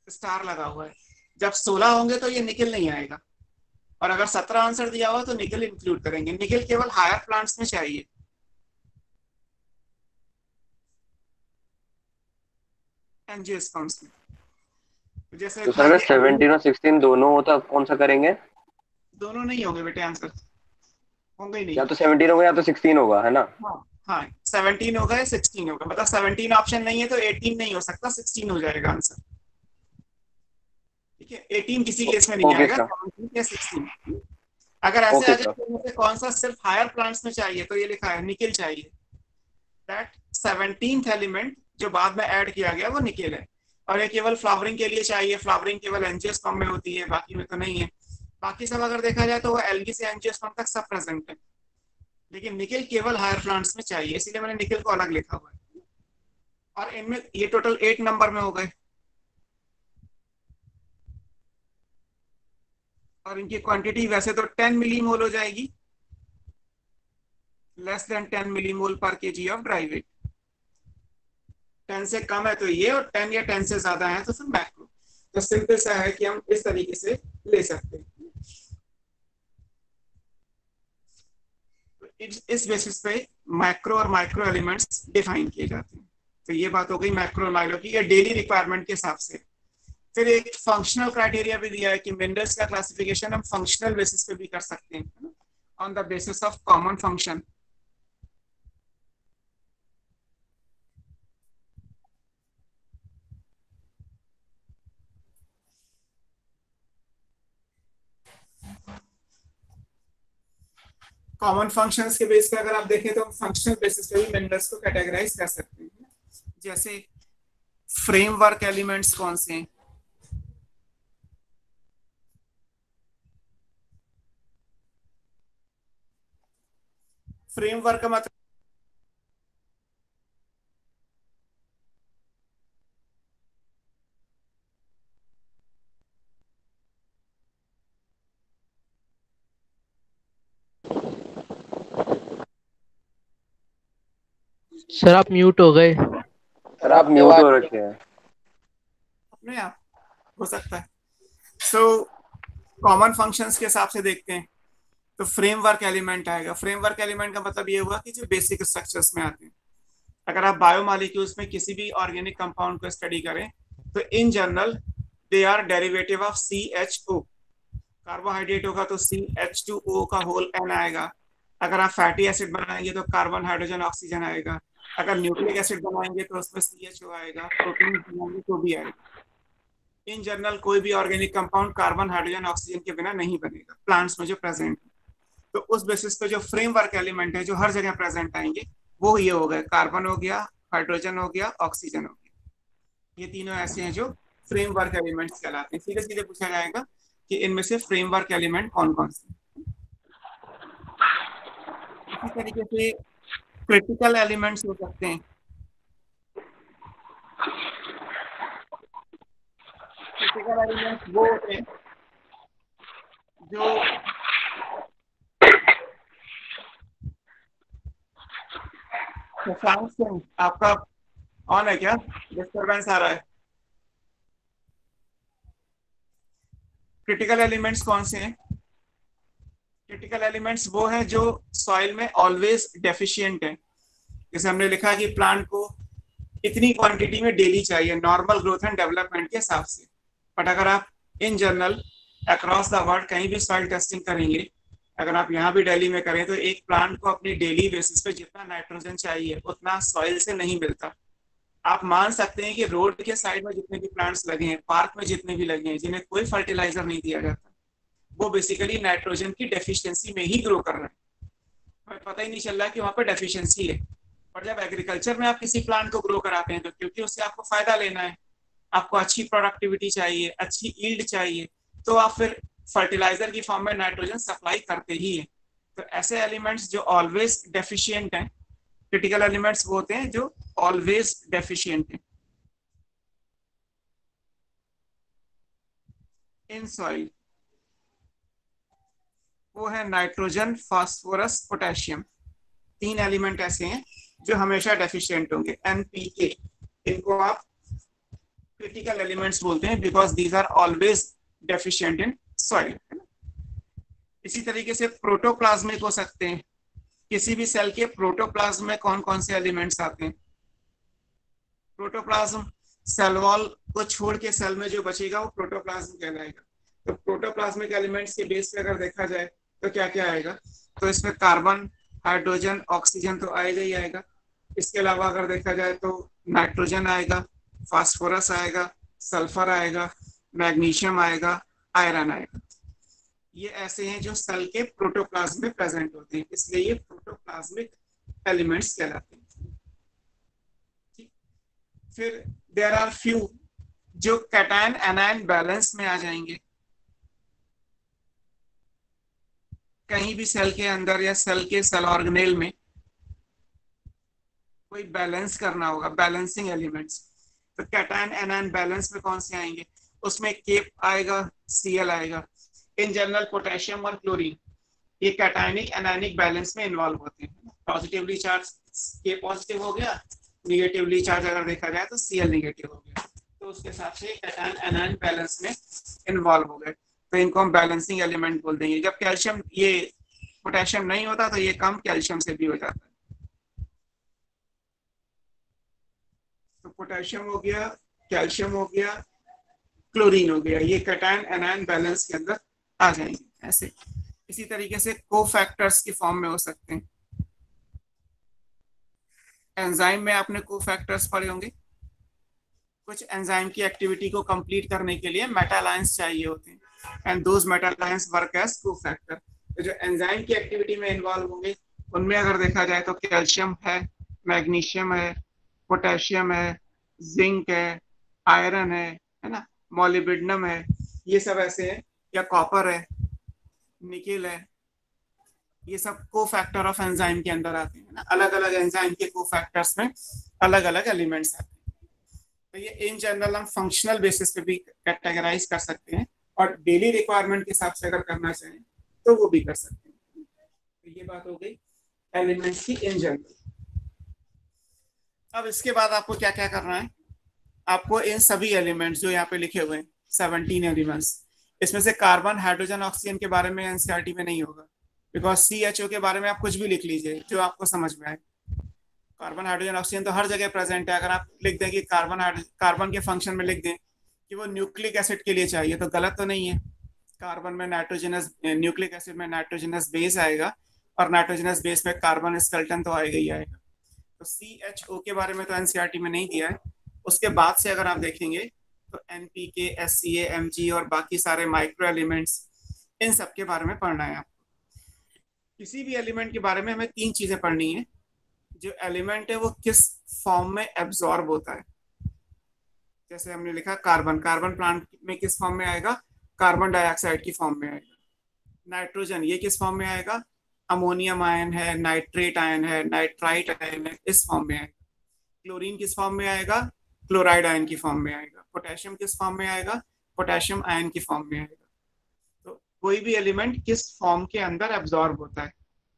A: स्टार लगा हुआ है। जब 16 होंगे तो ये निकेल नहीं आएगा, और अगर 17 आंसर दिया हुआ तो निकेल इंक्लूड करेंगे। निकेल केवल हायर प्लांट्स में चाहिए। एंजियोस्पर्म्स में। जैसे
D: तो सर
A: था
D: अगर
A: कि
D: 17 और 16 दोनों हो तो आप कौन सा करेंगे?
A: दोनों नहीं होंगे बेटे, आंसर होंगे ही नहीं।
D: या तो 17 होगा या तो 16 होगा, है ना?
A: हाँ हाँ, 17 होगा या 16 होगा, मतलब 17 ऑप्शन नहीं है तो 18 नहीं हो सकता, 16 हो जाएगा आंसर। ठीक है, 18 किसी केस में नहीं
D: ओके
A: आएगा,
D: सर।
A: 17 या 16। अगर ऐसे
D: ओके
A: आ जाए
D: सर।
A: तो इनमें से कौन सा सिर्फ हायर प्लांट्स में चाहिए, तो ये लिखा है निकेल चाहिए। दैट 17th एलिमेंट जो बाद में ऐड किया गया वो निकेल है। और ये केवल फ्लावरिंग के लिए चाहिए, फ्लावरिंग केवल एंजियोस्पर्म में होती है, बाकी में तो नहीं है। बाकी सब अगर देखा जाए तो वो एल्गी से एंजियोस्पर्म तक सब प्रेजेंट है, लेकिन निकेल केवल हायर प्लांट्स में चाहिए, इसीलिए मैंने निकेल को अलग लिखा हुआ है। और इनमें ये टोटल 8 नंबर में हो गए, और इनकी क्वांटिटी वैसे तो 10 मिलीमोल हो जाएगी, लेस देन 10 मिलीमोल पर केजी ऑफ ड्राई वेट। 10 से कम है तो ये, और 10 या 10 से ज्यादा है तो फिर मैक्रो। तो सिंपल सा है कि हम इस तरीके से ले सकते हैं। इस बेसिस पे मैक्रो और माइक्रो एलिमेंट्स डिफाइन किए जाते हैं। तो ये बात हो गई मैक्रो और माइक्रो की, या डेली रिक्वायरमेंट के हिसाब से। फिर एक फंक्शनल क्राइटेरिया भी दिया है कि मिनरल्स का क्लासिफिकेशन हम फंक्शनल बेसिस पे भी कर सकते हैं, on the basis of common function. Common functions के बेस पे अगर आप देखें तो फंक्शनल बेसिस पे भी मिनरल्स को कैटेगराइज कर सकते हैं। जैसे फ्रेमवर्क एलिमेंट्स कौन से हैं? फ्रेमवर्क का मतलब
E: सर आप म्यूट हो गए।
D: सर आप म्यूट हो रखे हैं।
A: अपने आप हो सकता है। सो कॉमन फंक्शंस के हिसाब से देखते हैं तो फ्रेमवर्क एलिमेंट आएगा। फ्रेमवर्क एलिमेंट का मतलब ये हुआ कि जो बेसिक स्ट्रक्चर्स में आते हैं। अगर आप बायोमॉलिक्यूल्स में किसी भी ऑर्गेनिक कंपाउंड को स्टडी करें तो in general they are derivative of CHO। Carbohydrate होगा तो CH2O का होल N आएगा। अगर आप फैटी एसिड बनाएंगे तो कार्बन हाइड्रोजन ऑक्सीजन आएगा। अगर न्यूक्लिक एसिड बनाएंगे तो उसमें CHO आएगा। प्रोटीन बनाएंगे तो भी आएगा। इन जनरल कोई भी organic compound carbon hydrogen oxygen के बिना नहीं बनेगा प्लांट्स में जो प्रेजेंट है। तो उस बेसिस पे जो फ्रेमवर्क एलिमेंट है जो हर जगह प्रेजेंट आएंगे वो ये हो गए, कार्बन हो गया, हाइड्रोजन हो गया, ऑक्सीजन हो गया। ये तीनों ऐसे हैं जो फ्रेमवर्क एलिमेंट्स कहलाते हैं। सीधे सीधे पूछा जाएगा कि इनमें से फ्रेमवर्क एलिमेंट कौन कौन से। इसी तरीके से क्रिटिकल एलिमेंट्स हो सकते हैं। क्रिटिकल एलिमेंट्स वो होते हैं जो आपका ऑन है क्या? डिस्टर्बेंस आ रहा है। क्रिटिकल एलिमेंट्स कौन से हैं? क्रिटिकल एलिमेंट्स वो हैं जो सॉइल में ऑलवेज डेफिशिएंट है। जैसे हमने लिखा कि प्लांट को इतनी क्वांटिटी में डेली चाहिए नॉर्मल ग्रोथ एंड डेवलपमेंट के हिसाब से। बट अगर आप in general across the world कहीं भी सॉइल टेस्टिंग करेंगे, अगर आप यहाँ भी दिल्ली में करें तो एक प्लांट को अपनी डेली बेसिस पे जितना नाइट्रोजन चाहिए उतना सॉइल से नहीं मिलता। आप मान सकते हैं कि रोड के साइड में जितने भी प्लांट्स लगे हैं, पार्क में जितने भी लगे हैं, जिन्हें कोई फर्टिलाइजर नहीं दिया जाता, वो बेसिकली नाइट्रोजन की डेफिशिएंसी में ही ग्रो कर रहे हैं। हमें पता ही नहीं चल रहा है कि वहां पर डेफिशिएंसी है। और जब एग्रीकल्चर में आप किसी प्लांट को ग्रो कराते हैं तो क्योंकि उससे आपको फायदा लेना है, आपको अच्छी प्रोडक्टिविटी चाहिए, अच्छी यील्ड चाहिए, तो आप फिर फर्टिलाइजर की फॉर्म में नाइट्रोजन सप्लाई करते ही है। तो ऐसे एलिमेंट्स जो ऑलवेज डेफिशिएंट हैं, क्रिटिकल एलिमेंट्स वो होते हैं जो ऑलवेज डेफिशिएंट हैं इन सॉइल। वो है नाइट्रोजन, फास्फोरस, पोटेशियम। 3 एलिमेंट ऐसे हैं जो हमेशा डेफिशिएंट होंगे। NPK, इनको आप क्रिटिकल एलिमेंट्स बोलते हैं because these are always deficient in soil. इसी तरीके से प्रोटोप्लाज्मिक हो सकते हैं। किसी भी सेल के प्रोटोप्लाज्म में कौन कौन से एलिमेंट्स आते हैं? प्रोटोप्लाज्म, सेल वॉल को छोड़ के सेल में जो बचेगा वो प्रोटोप्लाज्म कहलाएगा। तो प्रोटोप्लाज्मिक एलिमेंट्स के बेस पे अगर देखा जाए तो क्या क्या आएगा? तो इसमें कार्बन, हाइड्रोजन, ऑक्सीजन तो आएगा ही आएगा। इसके अलावा अगर देखा जाए तो नाइट्रोजन आएगा, फास्फोरस आएगा, सल्फर आएगा, मैग्नीशियम आएगा, आयरन आएगा। ये ऐसे हैं जो सेल के प्रोटोप्लाज्म में प्रेजेंट होते हैं, इसलिए ये प्रोटोप्लाज्मिक एलिमेंट्स कहलाते हैं। फिर देयर आर फ्यू जो कैटायन एनायन बैलेंस में आ जाएंगे। कहीं भी सेल के अंदर या सेल के सेल ऑर्गेनेल में कोई बैलेंस करना होगा, बैलेंसिंग एलिमेंट्स, तो कैटायन एनायन बैलेंस में कौन से आएंगे? उसमें केप आएगा, Cl आएगा। इन जनरल पोटेशियम और क्लोरीन ये कैटायनिक एनायनिक बैलेंस में इन्वॉल्व होते हैं। पॉजिटिवली चार्ज के पॉजिटिव हो गया, निगेटिवली चार्ज अगर देखा जाए तो Cl निगेटिव हो गया, तो उसके हिसाब से कैटायन एनायन बैलेंस में इन्वॉल्व हो गए, तो इनको हम बैलेंसिंग एलिमेंट बोल देंगे। जब कैल्शियम, ये पोटेशियम नहीं होता तो ये कम कैल्शियम से भी हो जाता है। तो पोटेशियम हो गया, कैल्शियम हो गया, क्लोरीन हो गया, ये कैटायन एनायन बैलेंस के अंदर आ जाएंगे ऐसे। इसी तरीके से कोफैक्टर्स की फॉर्म में हो सकते हैं। एंजाइम में आपने कोफैक्टर्स पढ़े होंगे। कुछ एंजाइम की एक्टिविटी को कंप्लीट करने के लिए मेटालायंस चाहिए होते हैं, and those metal ions work as cofactor. तो जो एंजाइम की एक्टिविटी में इन्वॉल्व होंगे उनमें अगर देखा जाए तो कैल्शियम है, मैग्नीशियम है, पोटेशियम है, जिंक है, आयरन है ना, मोलिब्डेनम है, ये सब ऐसे हैं, या कॉपर है, निकेल है, ये सब कोफैक्टर ऑफ एंजाइम के अंदर आते हैं ना। अलग अलग एंजाइम के कोफैक्टर्स में अलग अलग एलिमेंट्स आते हैं। तो ये इन जनरल हम फंक्शनल बेसिस पे भी कैटेगराइज कर सकते हैं, और डेली रिक्वायरमेंट के हिसाब से अगर करना चाहें तो वो भी कर सकते हैं। तो ये बात हो गई एलिमेंट्स की इन जनरल। अब इसके बाद आपको क्या क्या करना है? आपको इन सभी एलिमेंट्स जो यहाँ पे लिखे हुए हैं 17 एलिमेंट्स, इसमें से कार्बन, हाइड्रोजन, ऑक्सीजन के बारे में एनसीईआरटी में नहीं होगा, बिकॉज CHO के बारे में आप कुछ भी लिख लीजिए जो आपको समझ में आए। कार्बन, हाइड्रोजन, ऑक्सीजन तो हर जगह प्रेजेंट है। अगर आप लिख दें कि कार्बन के फंक्शन में लिख दें कि वो न्यूक्लिक एसिड के लिए चाहिए तो गलत तो नहीं है। कार्बन में नाइट्रोजनस, न्यूक्लिक एसिड में नाइट्रोजनस बेस आएगा, और नाइट्रोजनस बेस में कार्बन स्केलेटन तो आएगा ही आएगा। तो CHO के बारे में तो एनसीईआरटी में नहीं दिया है। उसके बाद से अगर आप देखेंगे तो NPK, SCA, Mg और बाकी सारे माइक्रो एलिमेंट्स, इन सब के बारे में पढ़ना है आपको। किसी भी एलिमेंट के बारे में हमें 3 चीजें पढ़नी है। जो एलिमेंट है वो किस फॉर्म में एब्जॉर्ब होता है। जैसे हमने लिखा कार्बन, कार्बन प्लांट में किस फॉर्म में आएगा? कार्बन डाइऑक्साइड की फॉर्म में आएगा। नाइट्रोजन ये किस फॉर्म में आएगा? अमोनियम आयन है, नाइट्रेट आयन है, नाइट्राइट आयन है, इस फॉर्म में आएगा। क्लोरीन किस फॉर्म में आएगा? क्लोराइड आयन की फॉर्म में आएगा। पोटेशियम किस फॉर्म में आएगा? पोटेशियम आयन की फॉर्म में आएगा। तो कोई भी एलिमेंट किस फॉर्म के अंदर एब्जॉर्ब होता है,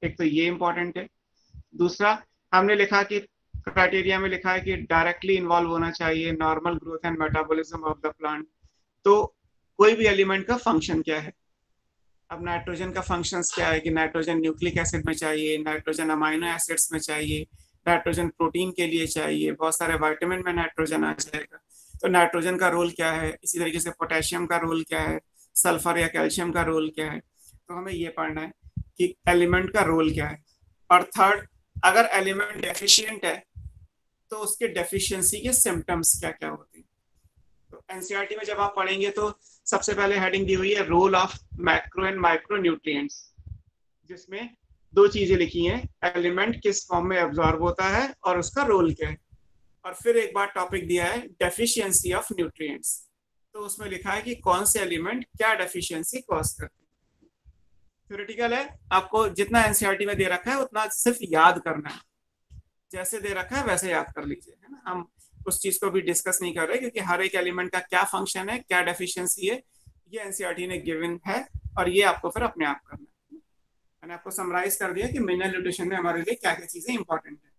A: एक तो ये इंपॉर्टेंट है। दूसरा हमने लिखा कि क्राइटेरिया में लिखा है कि डायरेक्टली इन्वॉल्व होना चाहिए, normal growth and metabolism of the plant. तो कोई भी एलिमेंट का फंक्शन क्या है? अब नाइट्रोजन का फंक्शंस क्या है कि नाइट्रोजन न्यूक्लिक एसिड में चाहिए, नाइट्रोजन अमाइनो एसिड्स में चाहिए, नाइट्रोजन प्रोटीन के लिए चाहिए, बहुत सारे विटामिन में नाइट्रोजन आ जाएगा। तो नाइट्रोजन का रोल क्या है? इसी तरीके से पोटेशियम का रोल क्या है, सल्फर या कैल्शियम का रोल क्या है। तो हमें ये पढ़ना है कि एलिमेंट का रोल क्या है। और थर्ड, अगर एलिमेंट डेफिशिएंट है तो उसके डेफिशिएंसी के सिम्टम्स क्या क्या होते हैं। तो एनसीईआरटी में जब आप पढ़ेंगे तो सबसे पहले हेडिंग दी हुई है role of macro and micro nutrients, जिसमें 2 चीजें लिखी हैं, एलिमेंट किस फॉर्म में एब्जॉर्ब होता है और उसका रोल क्या है। और फिर एक बार टॉपिक दिया है डेफिशिएंसी ऑफ न्यूट्रिएंट्स, तो उसमें लिखा है कि कौन से एलिमेंट क्या डेफिशिएंसी कॉज करते हैं। थ्योरेटिकल है, आपको जितना एनसीईआरटी में दे रखा है उतना सिर्फ याद करना है, जैसे दे रखा है वैसे याद कर लीजिए, है ना। हम उस चीज को भी डिस्कस नहीं कर रहे क्योंकि हर एक एलिमेंट का क्या फंक्शन है, क्या डेफिशिएंसी है, ये एनसीईआरटी ने गिवन है और ये आपको फिर अपने आप करना है। मैंने आपको समराइज कर दिया कि मिनरल न्यूट्रिशन में हमारे लिए क्या क्या चीजें इंपॉर्टेंट है।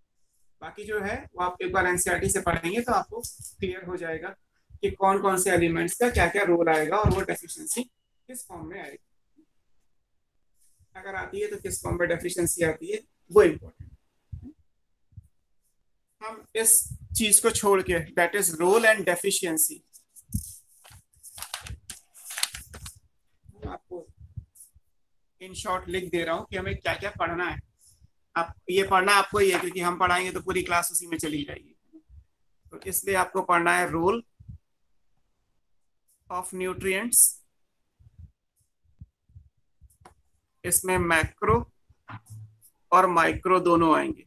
A: बाकी जो है वो आप एक बार एनसीईआरटी से पढ़ेंगे तो आपको क्लियर हो जाएगा कि कौन कौन से एलिमेंट्स का क्या क्या रोल आएगा और वो डेफिशिएंसी किस फॉर्म में आएगी, अगर आती है तो किस फॉर्म में डेफिशिएंसी आती है, वो इम्पोर्टेंट। हम इस चीज को छोड़ के, that is role and deficiency, आपको इन शॉर्ट लिख दे रहा हूं कि हमें क्या क्या पढ़ना है। आप ये पढ़ना आपको ही है, क्योंकि हम पढ़ाएंगे तो पूरी क्लास उसी में चली जाएगी। तो इसलिए आपको पढ़ना है रोल ऑफ न्यूट्रिएंट्स, इसमें मैक्रो और माइक्रो दोनों आएंगे।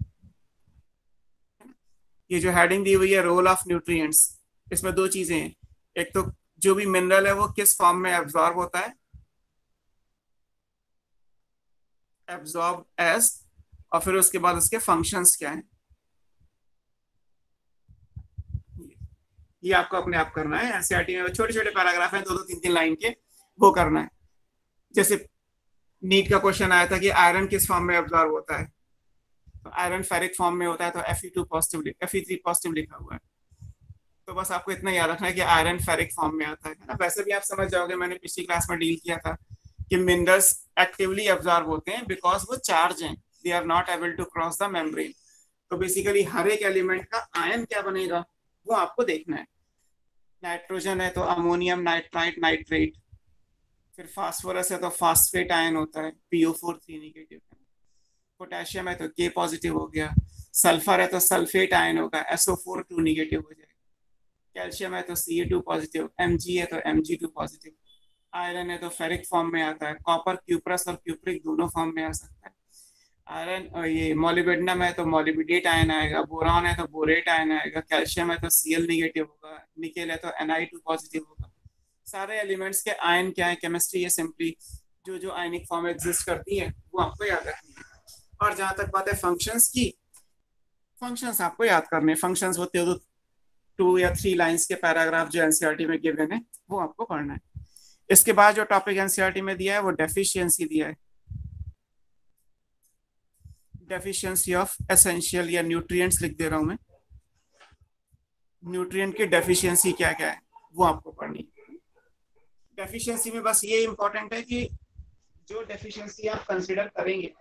A: ये जो हेडिंग दी हुई है रोल ऑफ न्यूट्रिएंट्स, इसमें दो चीजें हैं, एक तो जो भी मिनरल है वो किस फॉर्म में एब्जॉर्ब होता है, एब्जॉर्ब एज, और फिर उसके बाद उसके फंक्शंस क्या हैं, ये आपको अपने आप करना है। एनसीईआरटी में छोटे छोटे पैराग्राफ हैं, 2-2 3-3 लाइन के, वो करना है। जैसे नीट का क्वेश्चन आया था कि आयरन किस फॉर्म में एब्जॉर्ब होता है, तो आयरन फेरिक फॉर्म में होता है, तो Fe2 पॉजिटिव, Fe3 पॉजिटिव लिखा हुआ है। तो बस आपको इतना याद रखना है कि आयरन फेरिक फॉर्म में आता है ना। वैसे भी आप समझ जाओगे, मैंने पिछली क्लास में डील किया था कि मिनरल्स एक्टिवली एब्जॉर्ब होते हैं बिकॉज वो चार्ज हैं, they are not able to cross the membrane. तो बेसिकली हर एक एलिमेंट का आयन क्या बनेगा वो आपको देखना है। नाइट्रोजन है तो अमोनियम नाइट्राइट नाइट्रेट, फिर फास्फोरस है तो फास्फेट आयन होता है, PO4 3 नेगेटिव। पोटेशियम है तो K पॉजिटिव हो गया, सल्फर है तो सल्फेट आयन होगा, SO4 2 नेगेटिव हो जाएगा, कैल्शियम है तो Ca2 पॉजिटिव, Mg है तो Mg2 पॉजिटिव, आयरन है तो फेरिक फॉर्म में आता है, कॉपर क्यूप्रस और क्यूप्रिक दोनों फॉर्म में आ सकता है, आयरन और ये मोलिब्डेनम है तो मोलिब्डेट आयन आएगा, बोरॉन है तो बोरेट आयन आएगा, कैल्शियम है तो Cl नेगेटिव होगा, निकेल है तो Na2 पॉजिटिव होगा। सारे एलिमेंट्स के आयन क्या है, केमिस्ट्री है, सिंपली जो जो आयनिक फॉर्म एग्जिस्ट करती है वो आपको याद रखनी है। और जहां तक बात है फंक्शंस की, फंक्शंस आपको याद करने, फंक्शंस होते हो तो 2 या 3 लाइंस के पैराग्राफ जो एनसीईआरटी में गिवन है वो आपको पढ़ना है। इसके बाद जो टॉपिक एनसीईआरटी में दिया है वो डेफिशिएंसी दिया है, डेफिशिएंसी ऑफ एसेंशियल या न्यूट्रिएंट्स लिख दे रहा हूं मैं। न्यूट्रिएंट की डेफिशिएंसी क्या क्या है वो आपको पढ़नी है। डेफिशिएंसी में बस ये इंपॉर्टेंट है कि जो डेफिशिएंसी आप कंसीडर करेंगे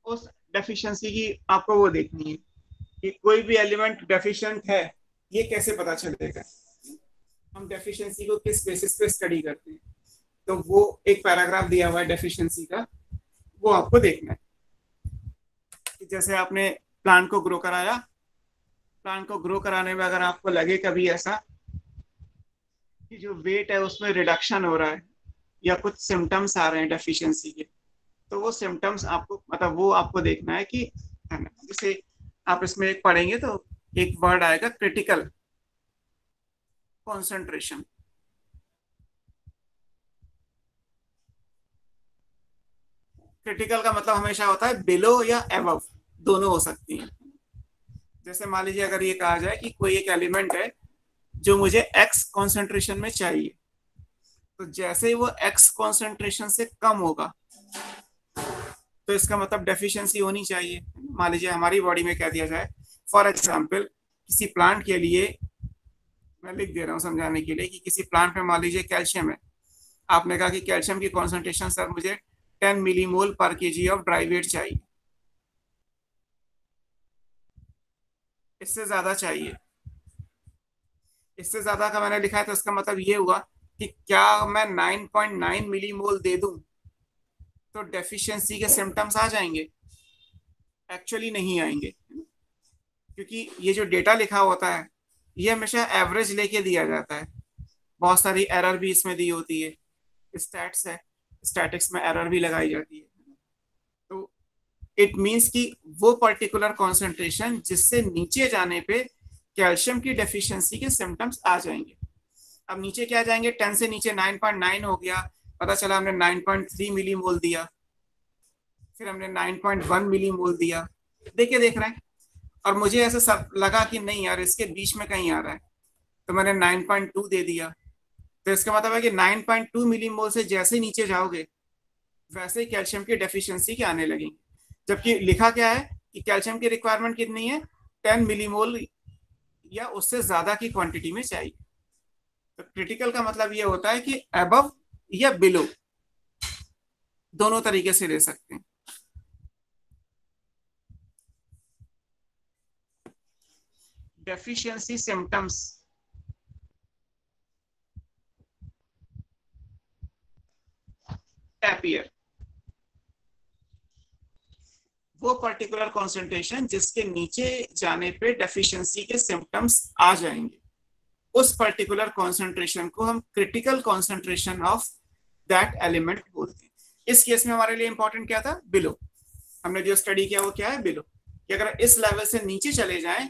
A: उस डेफिशिएंसी की आपको वो देखनी है कि कोई भी एलिमेंट डेफिशिएंट है ये कैसे पता चलेगा, हम डेफिशिएंसी को किस बेसिस पे स्टडी करते हैं। तो वो एक पैराग्राफ दिया हुआ है डेफिशिएंसी का, वो आपको देखना है कि जैसे आपने प्लांट को ग्रो कराया, प्लांट को ग्रो कराने में अगर आपको लगे कभी ऐसा कि जो वेट है उसमें रिडक्शन हो रहा है या कुछ सिम्टम्स आ रहे हैं डेफिशिएंसी के, तो वो सिम्टम्स आपको मतलब वो आपको देखना है कि है ना। जैसे आप इसमें एक पढ़ेंगे तो एक वर्ड आएगा क्रिटिकल कंसंट्रेशन। क्रिटिकल का मतलब हमेशा होता है बिलो या एबव, दोनों हो सकती हैं। जैसे मान लीजिए अगर ये कहा जाए कि कोई एक एलिमेंट है जो मुझे X कंसंट्रेशन में चाहिए, तो जैसे ही वो X कंसंट्रेशन से कम होगा तो इसका मतलब डेफिशिएंसी होनी चाहिए। मान लीजिए हमारी बॉडी में कह दिया जाए, फॉर एग्जांपल किसी प्लांट के लिए, मैं लिख दे रहा हूँ समझाने के लिए, कि किसी प्लांट में मान लीजिए कैल्शियम है, आपने कहा कि कैल्शियम की कॉन्सेंट्रेशन सर मुझे 10 मिलीमोल पर केजी ऑफ ड्राई वेट चाहिए, इससे ज्यादा चाहिए, इससे ज्यादा का मैंने लिखा है तो इसका मतलब ये हुआ कि क्या मैं 9.9 मिलीमोल दे दूं तो डेफिशिएंसी के सिम्टम्स आ जाएंगे? एक्चुअली नहीं आएंगे, क्योंकि ये जो डेटा लिखा होता है ये हमेशा एवरेज लेके दिया जाता है। बहुत सारी एरर भी इसमें दी होती है, स्टैट्स है, स्टैटिक्स में एरर भी लगाई जाती है। तो इट मींस कि वो पर्टिकुलर कॉन्सेंट्रेशन जिससे नीचे जाने पे कैल्शियम की डेफिशिएंसी के सिम्टम्स आ जाएंगे। अब नीचे क्या जाएंगे, 10 से नीचे 9.9 हो गया, पता चला हमने 9.3 मिलीमोल दिया, फिर हमने 9.1 मिलीमोल दिया, देख रहे हैं, और मुझे ऐसा सब लगा कि नहीं यार इसके बीच में कहीं आ रहा है, तो मैंने 9.2 दे दिया, तो इसका मतलब है कि 9.2 मिलीमोल से जैसे ही नीचे जाओगे वैसे ही कैल्शियम की डेफिशिएंसी के आने लगेंगे, जबकि लिखा क्या है कि कैल्शियम की रिक्वायरमेंट कितनी है, 10 मिलीमोल या उससे ज्यादा की क्वांटिटी में चाहिए। तो क्रिटिकल का मतलब ये होता है कि अबव या बिलो, दोनों तरीके से ले सकते हैं। डेफिशिएंसी सिम्टम्स, अपीयर, वो पर्टिकुलर कॉन्सेंट्रेशन जिसके नीचे जाने पे डेफिशिएंसी के सिम्टम्स आ जाएंगे, उस पर्टिकुलर कॉन्सेंट्रेशन को हम critical concentration of that element बोलते हैं। इस केस में हमारे लिए इंपॉर्टेंट क्या था, बिलो। हमने जो स्टडी किया वो क्या है, बिलो, कि अगर इस लेवल से नीचे चले जाएं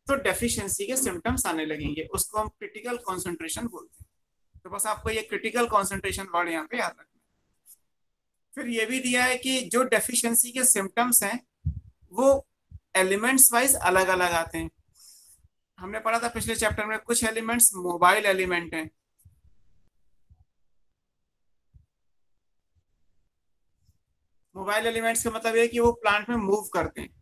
A: तो डेफिशिएंसी के सिम्टम्स आने लगेंगे, उसको हम क्रिटिकल कॉन्सेंट्रेशन बोलते हैं। तो बस आपको ये क्रिटिकल कॉन्सेंट्रेशन वर्ड यहाँ पे याद रखना। फिर ये भी दिया है कि जो डेफिशिएंसी के सिम्टम्स हैं वो एलिमेंट्स वाइज अलग अलग आते हैं। हमने पढ़ा था पिछले चैप्टर में, कुछ एलिमेंट्स मोबाइल एलिमेंट हैं। मोबाइल एलिमेंट्स का मतलब है कि वो प्लांट में मूव करते हैं।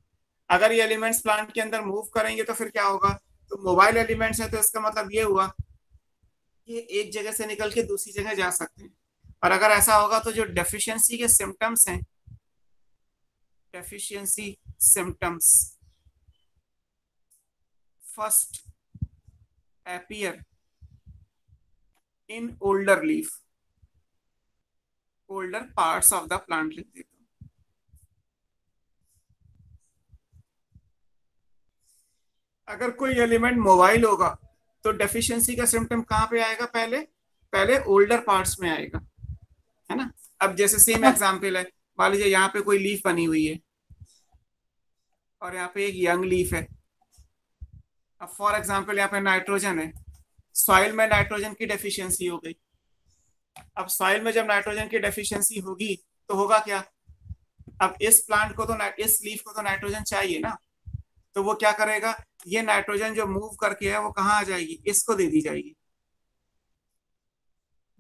A: अगर ये एलिमेंट्स प्लांट के अंदर मूव करेंगे तो फिर क्या होगा, तो मोबाइल एलिमेंट्स है तो इसका मतलब ये हुआ कि एक जगह से निकल के दूसरी जगह जा सकते हैं। और अगर ऐसा होगा तो जो डेफिशिएंसी के सिम्टम्स हैं, deficiency symptoms first appear in older leaf, older parts of the plant लिख देता हूं। अगर कोई एलिमेंट मोबाइल होगा तो डेफिशिएंसी का सिम्टम कहां पे आएगा, पहले पहले ओल्डर पार्ट्स में आएगा, है ना। अब जैसे सेम एग्जांपल है, मान लीजिए यहाँ पे कोई लीफ बनी हुई है और यहाँ पे एक यंग लीफ है। अब फॉर एग्जांपल यहाँ पे नाइट्रोजन है, सॉइल में नाइट्रोजन की डेफिशिएंसी हो गई। अब सॉइल में जब नाइट्रोजन की डेफिशिएंसी होगी तो होगा क्या, अब इस प्लांट को तो इस लीफ को तो नाइट्रोजन चाहिए ना, तो वो क्या करेगा, ये नाइट्रोजन जो मूव करके है वो कहाँ आ जाएगी, इसको दे दी जाएगी।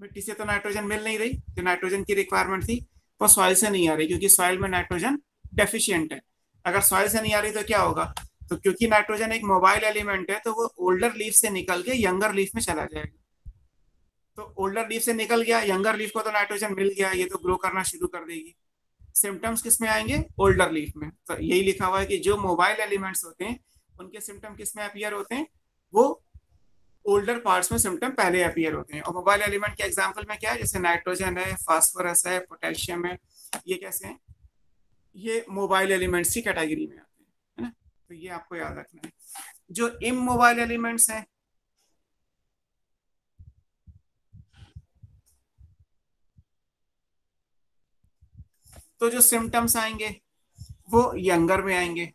A: मिट्टी से तो नाइट्रोजन मिल नहीं रही, जो नाइट्रोजन की रिक्वायरमेंट थी वो सॉइल से नहीं आ रही, क्योंकि सॉइल में नाइट्रोजन डेफिशिएंट है। अगर सॉइल से नहीं आ रही तो क्या होगा, तो क्योंकि नाइट्रोजन एक मोबाइल एलिमेंट है तो वो ओल्डर लीफ से निकल के यंगर लीफ में चला जाएगा। तो ओल्डर लीफ से निकल गया, यंगर लीफ को तो नाइट्रोजन मिल गया, ये तो ग्रो करना शुरू कर देगी। सिम्टम्स किस में आएंगे, ओल्डर लीफ में। तो यही लिखा हुआ है कि जो मोबाइल एलिमेंट्स होते हैं उनके सिम्टम किस में अपीयर होते हैं, वो ओल्डर पार्ट्स में सिम्टम पहले अपीयर होते हैं। और मोबाइल एलिमेंट के एग्जांपल में क्या है, जैसे नाइट्रोजन है, फास्फोरस है, पोटेशियम है, ये कैसे हैं, ये मोबाइल एलिमेंट्स की कैटेगरी में आते हैं, है ना। तो ये आपको याद रखना है। जो इमोबाइल एलिमेंट्स हैं, तो जो सिम्टम्स आएंगे वो यंगर में आएंगे।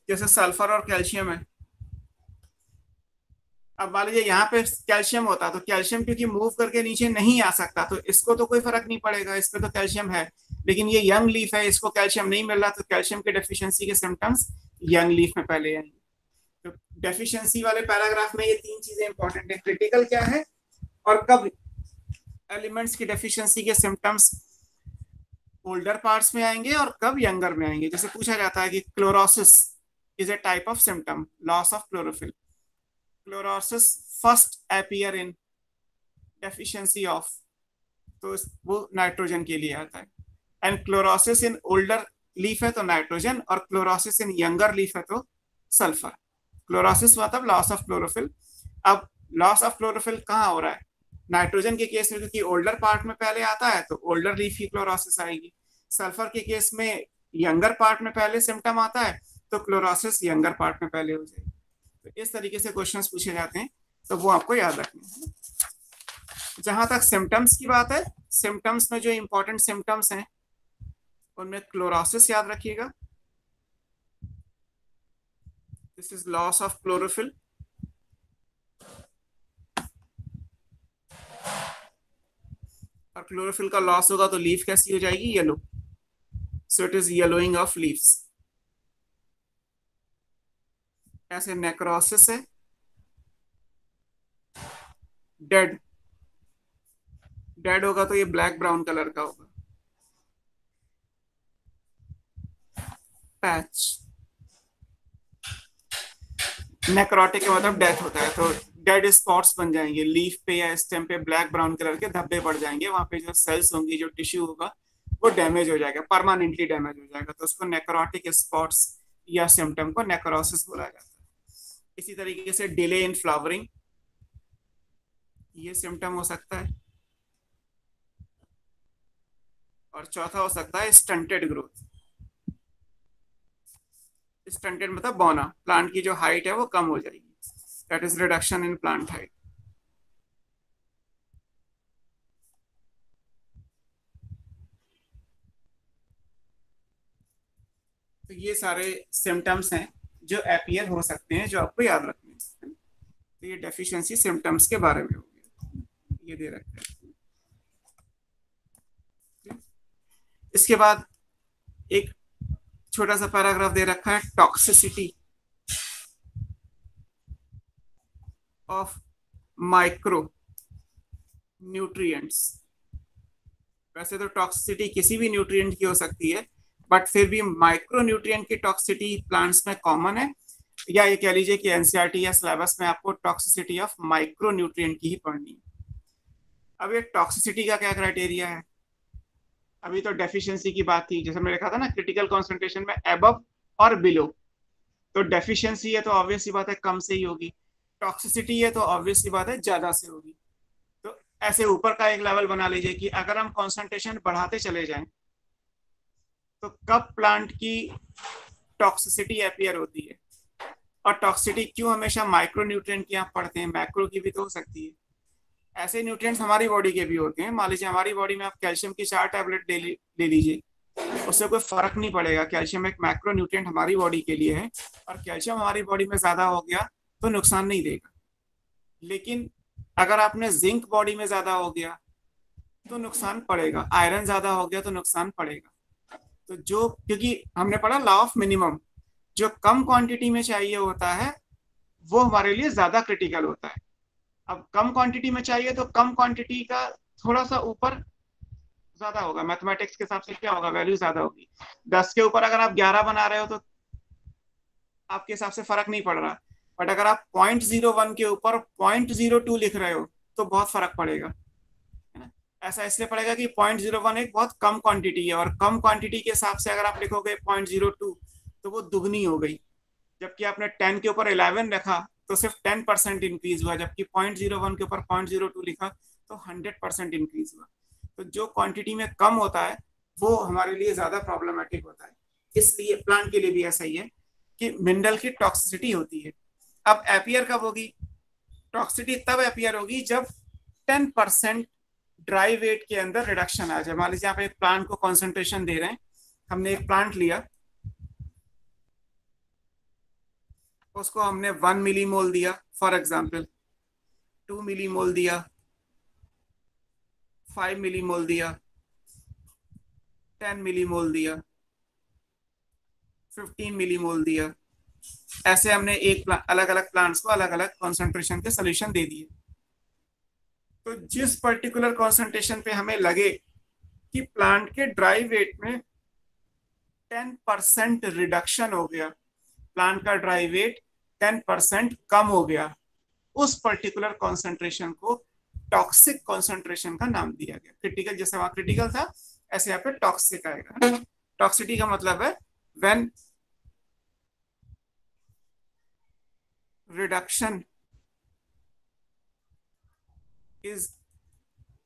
A: जैसे सल्फर और कैल्शियम है। अब मान लीजिए यहाँ पे कैल्शियम होता तो कैल्शियम क्योंकि मूव करके नीचे नहीं आ सकता तो इसको तो कोई फर्क नहीं पड़ेगा, इस पे तो कैल्शियम है। लेकिन ये यंग लीफ है, इसको कैल्शियम नहीं मिल रहा, तो कैल्शियम के डेफिशिएंसी के सिम्टम्स यंग लीफ में पहले आएंगे। तो डेफिशिएंसी वाले पैराग्राफ में ये तीन चीजें इंपॉर्टेंट है, क्रिटिकल क्या है और कब एलिमेंट्स की डेफिशिएंसी के सिम्टम्स ओल्डर पार्ट्स में आएंगे और कब यंगर में आएंगे। जैसे पूछा जाता है कि chlorosis is a type of symptom, loss of chlorophyll. Chlorosis first appear in deficiency of, तो वो नाइट्रोजन के लिए आता है। And chlorosis in older leaf है तो नाइट्रोजन, और क्लोरोसिस इन यंगर लीफ है तो सल्फर। क्लोरोसिस मतलब लॉस ऑफ क्लोरोफिल। अब लॉस ऑफ क्लोरोफिल कहाँ हो रहा है, नाइट्रोजन के केस में क्योंकि ओल्डर पार्ट में पहले आता है तो ओल्डर लीफ की क्लोरोसिस आएगी। सल्फर के केस में यंगर पार्ट में पहले सिम्टम आता है तो क्लोरोसिस यंगर पार्ट में पहले हो जाएगी। तो इस तरीके से क्वेश्चंस पूछे जाते हैं, तो वो आपको याद रखना है। जहां तक सिम्टम्स की बात है, सिम्टम्स में जो इंपॉर्टेंट सिम्टम्स हैं उनमें क्लोरोसिस याद रखिएगा, this is loss of chlorophyll. और क्लोरोफिल का लॉस होगा तो लीफ कैसी हो जाएगी? Yellow. So it is yellowing of leaves. ऐसे नेक्रोसिस है. डेड. डेड होगा तो ये ब्लैक ब्राउन कलर का होगा. पैच. नेक्रोटिक का मतलब डेथ होता है, तो डेड स्पॉट्स बन जाएंगे लीफ पे या स्टेम पे, ब्लैक ब्राउन कलर के धब्बे पड़ जाएंगे. वहां पे जो सेल्स होंगी, जो टिश्यू होगा वो डैमेज हो जाएगा, परमानेंटली डैमेज हो जाएगा. तो उसको नेक्रोटिक स्पॉट्स या सिम्टम को नेक्रोसिस बोला जाता है. इसी तरीके से डिले इन फ्लावरिंग, ये सिम्टम हो सकता है. और चौथा हो सकता है स्टंटेड ग्रोथ. स्टंटेड मतलब बौना, प्लांट की जो हाइट है वो कम हो जाएगी. That is reduction in plant height. तो ये सारे सिम्टम्स हैं जो अपीयर हो सकते हैं, जो आपको याद रखने हैं. तो ये डेफिशिएंसी सिम्टम्स के बारे में हो गया, ये दे रखा है. इसके बाद एक छोटा सा पैराग्राफ दे रखा है, टॉक्सिसिटी ऑफ माइक्रो न्यूट्रिएंट्स. वैसे तो टॉक्सिसिटी किसी भी न्यूट्रिएंट की हो सकती है, बट फिर भी माइक्रो न्यूट्रिएंट की टॉक्सिसिटी प्लांट्स में कॉमन है. या ये कह लीजिए कि एनसीईआरटी या सिलेबस में आपको टॉक्सिसिटी ऑफ माइक्रो न्यूट्रिएंट की ही पढ़नी है. अब ये टॉक्सिसिटी का क्या क्राइटेरिया है? अभी तो डेफिशिएंसी की बात थी, जैसे मैंने लिखा था ना, क्रिटिकल कॉन्सेंट्रेशन में अबव और बिलो. तो डेफिशिएंसी है तो ऑब्वियस सी बात है कम से ही होगी. टॉक्सिसिटी है तो ऑब्वियस सी बात है ज्यादा से होगी. तो ऐसे ऊपर का एक लेवल बना लीजिए कि अगर हम कॉन्सेंट्रेशन बढ़ाते चले जाएं तो कब प्लांट की टॉक्सिसिटी अपीयर होती है. और टॉक्सिसिटी क्यों हमेशा माइक्रो न्यूट्रिएंट की आप पढ़ते हैं, मैक्रो की भी तो हो सकती है. ऐसे न्यूट्रिएंट्स हमारी बॉडी के भी होते हैं. मान लीजिए हमारी बॉडी में आप कैल्शियम की 4 टैबलेट ले लीजिए, उससे कोई फर्क नहीं पड़ेगा. कैल्शियम एक मैक्रो न्यूट्रिएंट हमारी बॉडी के लिए है, और कैल्शियम हमारी बॉडी में ज्यादा हो गया तो नुकसान नहीं देगा. लेकिन अगर आपने जिंक बॉडी में ज्यादा हो गया तो नुकसान पड़ेगा, आयरन ज्यादा हो गया तो नुकसान पड़ेगा. तो जो, क्योंकि हमने पढ़ा लॉ ऑफ मिनिमम, जो कम क्वांटिटी में चाहिए होता है वो हमारे लिए ज्यादा क्रिटिकल होता है. अब कम क्वांटिटी में चाहिए तो कम क्वांटिटी का थोड़ा सा ऊपर ज्यादा होगा. मैथमेटिक्स के हिसाब से क्या होगा, वैल्यू ज्यादा होगी. 10 के ऊपर अगर आप 11 बना रहे हो तो आपके हिसाब से फर्क नहीं पड़ रहा. बट अगर आप 0.01 के ऊपर 0.02 लिख रहे हो तो बहुत फर्क पड़ेगा, है ना. ऐसा इसलिए पड़ेगा कि 0.01 एक बहुत कम क्वांटिटी है, और कम क्वांटिटी के हिसाब से अगर आप लिखोगे 0.02 तो वो दुगनी हो गई. जबकि आपने 10 के ऊपर 11 रखा तो सिर्फ 10% इंक्रीज हुआ, जबकि 0.01 के ऊपर 0.02 लिखा तो 100% इंक्रीज हुआ. तो जो क्वांटिटी में कम होता है वो हमारे लिए ज्यादा प्रॉब्लमेटिक होता है. इसलिए प्लांट के लिए भी ऐसा ही है कि मिनरल की टॉक्सिसिटी होती है. अब अपीयर कब होगी? टॉक्सिसिटी तब अपीयर होगी जब 10% ड्राई वेट के अंदर रिडक्शन आ जाए. मान लीजिए आप एक प्लांट को कॉन्सेंट्रेशन दे रहे हैं, हमने एक प्लांट लिया, उसको हमने 1 मिलीमोल दिया फॉर एग्जांपल, 2 मिलीमोल दिया, 5 मिलीमोल दिया, 10 मिलीमोल दिया, 15 मिलीमोल दिया. ऐसे हमने एक अलग अलग प्लांट्स को अलग अलग कॉन्सेंट्रेशन के सोल्यूशन दे दिए. तो जिस पर्टिकुलर कॉन्सेंट्रेशन पे हमें लगे कि प्लांट के ड्राई वेट में 10% रिडक्शन हो गया, प्लांट का ड्राई वेट 10% कम हो गया, उस पर्टिकुलर कॉन्सेंट्रेशन को टॉक्सिक कॉन्सेंट्रेशन का नाम दिया गया. क्रिटिकल, जैसे वहां क्रिटिकल था ऐसे यहाँ पे टॉक्सिक आएगा. टॉक्सिटी का मतलब है when reduction is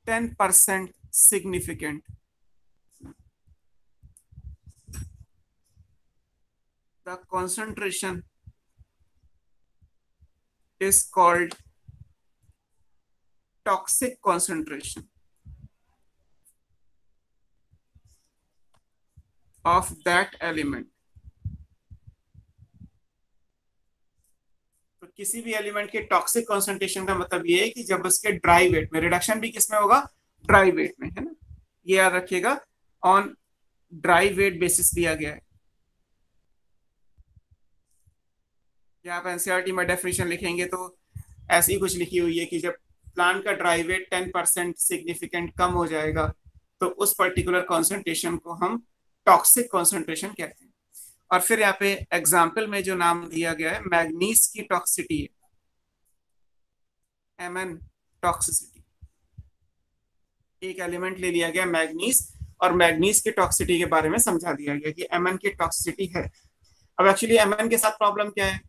A: 10% significant. The concentration is called toxic concentration of that element. तो किसी भी एलिमेंट के टॉक्सिक कॉन्सेंट्रेशन का मतलब ये है कि जब उसके ड्राई वेट में, रिडक्शन भी किसमें होगा, ड्राई वेट में, है ना. ये याद रखिएगा, ऑन ड्राई वेट बेसिस दिया गया है। या आप एनसीईआरटी में डेफिनेशन लिखेंगे तो ऐसी कुछ लिखी हुई है कि जब प्लांट का ड्राई वेट 10% सिग्निफिकेंट कम हो जाएगा तो उस पर्टिकुलर कॉन्सेंट्रेशन को हम टॉक्सिक कॉन्सेंट्रेशन कहते हैं। और फिर यहाँ पे एग्जाम्पल में जो नाम दिया गया है मैग्नीज की टॉक्सिटी है, Mn टॉक्सिसिटी। एक एलिमेंट ले लिया गया मैग्नीज और मैग्नीज की टॉक्सिटी के बारे में समझा दिया गया कि Mn की टॉक्सिटी है। अब एक्चुअली Mn के साथ प्रॉब्लम क्या है,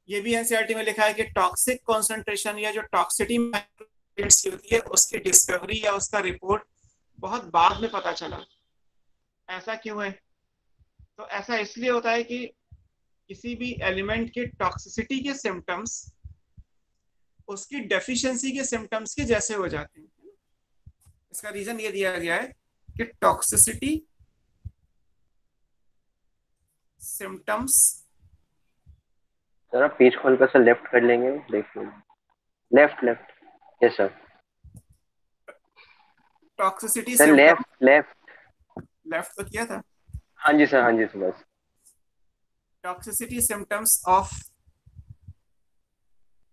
A: ये भी एनसीईआरटी में लिखा है कि टॉक्सिक कॉन्सेंट्रेशन या जो टॉक्सिटी होती है उसकी डिस्कवरी या उसका रिपोर्ट बहुत बाद में पता चला। ऐसा क्यों है? तो ऐसा इसलिए होता है कि किसी भी एलिमेंट के टॉक्सिसिटी के सिम्टम्स उसकी डेफिशिएंसी के सिम्टम्स के जैसे हो जाते हैं। इसका रीजन ये दिया गया है कि टॉक्सिसिटी सिम्टम्स।
D: सर आप पेज खोल कर सर लेफ्ट कर लेंगे, देख लेंगे। Left left, yes sir.
A: Toxicity
D: sir left left
A: left तो किया था।
D: हाँ जी सर, हाँ जी सर, बस।
A: टॉक्सिसिटी सिम्टम्स ऑफ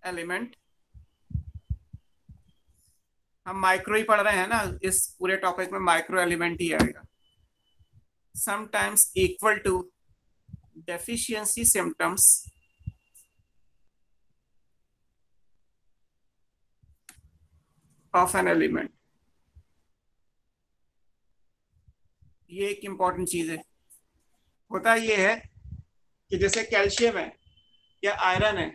A: एलिमेंट, हम माइक्रो ही पढ़ रहे हैं ना, इस पूरे टॉपिक में माइक्रो एलिमेंट ही आएगा। Sometimes equal to deficiency symptoms of an element. ये एक इंपॉर्टेंट चीज है। होता ये है कि जैसे कैल्शियम है या आयरन है,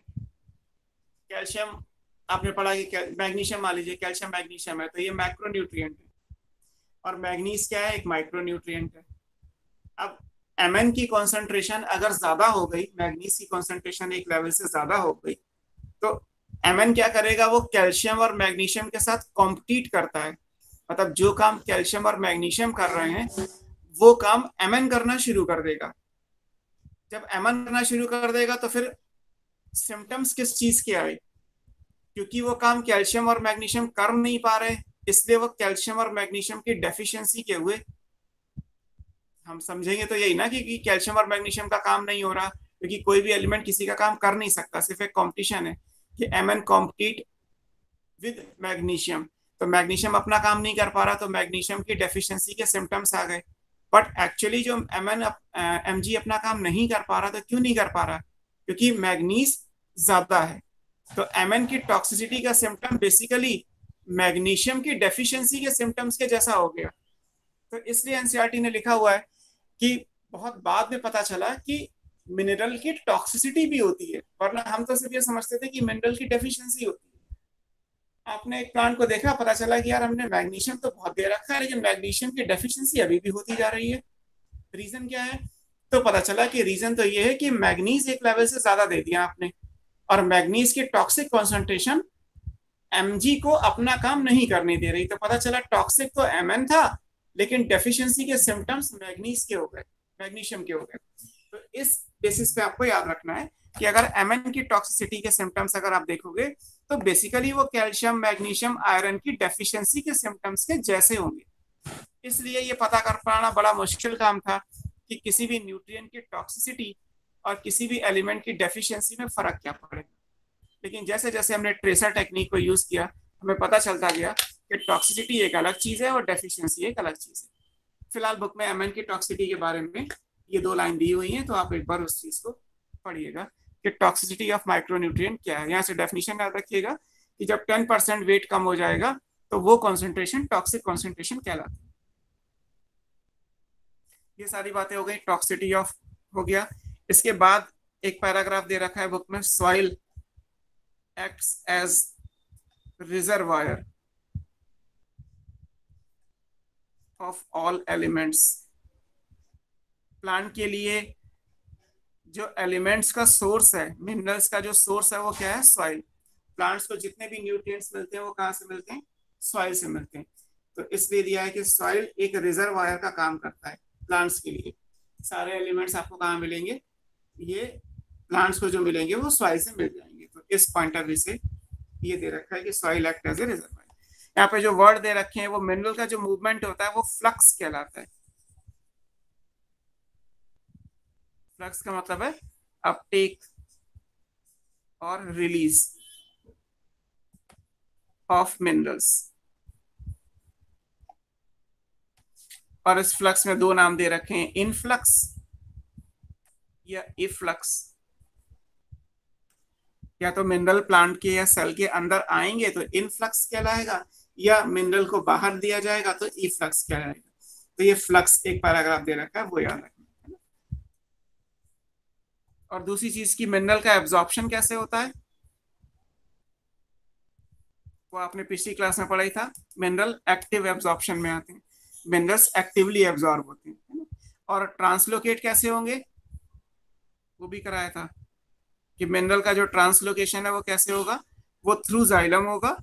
A: कैल्शियम आपने पढ़ा कि मैग्नीशियम मान लीजिए, कैल्शियम मैग्नीशियम है तो ये मैक्रो न्यूट्रिएंट है और मैग्नीज क्या है, एक माइक्रो न्यूट्रिएंट है। अब Mn की कॉन्सेंट्रेशन अगर ज्यादा हो गई, मैग्नीज की कॉन्सेंट्रेशन एक लेवल से ज्यादा हो गई तो Mn क्या करेगा, वो कैल्शियम और मैग्नीशियम के साथ कॉम्पिटिट करता है। मतलब जो काम कैल्शियम और मैग्नीशियम कर रहे हैं वो काम Mn करना शुरू कर देगा। जब Mn करना शुरू कर देगा तो फिर सिम्टम्स किस चीज के आए, क्योंकि वो काम कैल्शियम और मैग्नीशियम कर नहीं पा रहे इसलिए वो कैल्शियम और मैग्नीशियम की डेफिशिएंसी के हुए। हम समझेंगे तो यही ना कि कैल्शियम और मैग्नीशियम का काम नहीं हो रहा, क्योंकि कोई भी एलिमेंट किसी का काम कर नहीं सकता, सिर्फ एक कंपटीशन है कि Mn कॉम्पिटिट विद मैग्नीशियम। तो मैग्नीशियम अपना काम नहीं कर पा रहा तो मैग्नीशियम की डेफिशिएंसी के सिम्टम्स आ गए। बट एक्चुअली जो Mg अपना काम नहीं कर पा रहा, तो क्यों नहीं कर पा रहा, क्योंकि मैग्नीज ज्यादा है। तो Mn की टॉक्सिसिटी का सिम्टम बेसिकली मैग्नीशियम की डेफिशिएंसी के सिम्टम्स के जैसा हो गया। तो इसलिए एनसीईआरटी ने लिखा हुआ है कि बहुत बाद में पता चला कि मिनरल की टॉक्सिसिटी भी होती है, वरना हम तो सिर्फ ये समझते थे कि मिनरल की डेफिशिएंसी होती है। आपने एक प्लांट को देखा, पता चला कि यार हमने मैग्नीशियम तो बहुत दे रखा है लेकिन मैग्नीशियम की डेफिशिएंसी अभी भी होती जा रही है। रीजन क्या है? तो पता चला कि रीजन तो ये है कि मैग्नीज एक लेवल से ज्यादा दे दिया आपने और मैग्नीज की टॉक्सिक कॉन्सेंट्रेशन Mg को अपना काम नहीं करने दे रही। तो पता चला टॉक्सिक तो Mn था लेकिन डेफिशिएंसी के सिम्टम्स मैग्नीज के हो गए, मैग्नीशियम के हो गए। तो इस बेसिस पे आपको याद रखना है कि अगर Mn की टॉक्सिसिटी के सिम्टम्स अगर आप देखोगे तो बेसिकली वो कैल्शियम मैग्नीशियम आयरन की डेफिशिएंसी के सिम्टम्स के जैसे होंगे। इसलिए ये पता कर पाना बड़ा मुश्किल काम था कि किसी भी न्यूट्रिएंट की टॉक्सिसिटी और किसी भी एलिमेंट की डेफिशिएंसी में फर्क क्या पड़ेगा। लेकिन जैसे जैसे हमने ट्रेसर टेक्निक को यूज किया हमें पता चलता गया कि टॉक्सिसिटी एक अलग चीज है और डेफिशिएंसी एक अलग चीज है। फिलहाल बुक में Mn की टॉक्सिसिटी के बारे में ये 2 लाइन दी हुई हैं, तो आप एक बार उस चीज को पढ़िएगा कि टॉक्सिसिटी ऑफ माइक्रोन्यूट्रिएंट क्या है। यहाँ से डेफिनेशन याद रखिएगा कि जब 10% वेट कम हो जाएगा तो वो कॉन्सेंट्रेशन टॉक्सिक कॉन्सेंट्रेशन कहलाती है। ये सारी बातें हो गई, टॉक्सिसिटी ऑफ हो गया। इसके बाद एक पैराग्राफ दे रखा है बुक में, soil acts as reservoir of all elements। Plant के लिए जो एलिमेंट्स का सोर्स है, मिनरल्स का जो सोर्स है वो क्या है, सॉइल। प्लांट्स को जितने भी न्यूट्रिएंट्स मिलते हैं वो कहाँ से मिलते हैं, सॉइल से मिलते हैं। तो इसलिए दिया है कि सॉइल एक रिजर्वायर का काम करता है प्लांट्स के लिए। सारे एलिमेंट्स आपको कहाँ मिलेंगे, ये प्लांट्स को जो मिलेंगे वो सॉइल से मिल जाएंगे। तो इस पॉइंट ऑफ व्यू से ये दे रखा है कि soil act as a reservoir. यहाँ पे जो वर्ड दे रखे हैं वो मिनरल का जो मूवमेंट होता है वो फ्लक्स कहलाता है। फ्लक्स का मतलब है अपटेक और रिलीज ऑफ मिनरल्स। और इस फ्लक्स में दो नाम दे रखे हैं, इनफ्लक्स या इफ्लक्स। या तो मिनरल प्लांट के या सेल के अंदर आएंगे तो इनफ्लक्स कहलाएगा, या मिनरल को बाहर दिया जाएगा तो इफ्लक्स कहलाएगा। तो ये फ्लक्स एक पैराग्राफ दे रखा है, वो याद रखना। और दूसरी चीज की मिनरल का एब्जॉर्प्शन कैसे होता है, वो आपने पिछली क्लास में पढ़ा ही था। मिनरल एक्टिव एब्जॉर्प्शन में आते हैं, मिनरल्स एक्टिवली एब्जॉर्ब होते हैं। और ट्रांसलोकेट कैसे होंगे वो भी कराया था कि मिनरल का जो ट्रांसलोकेशन है वो कैसे होगा, वो थ्रू जाइलम होगा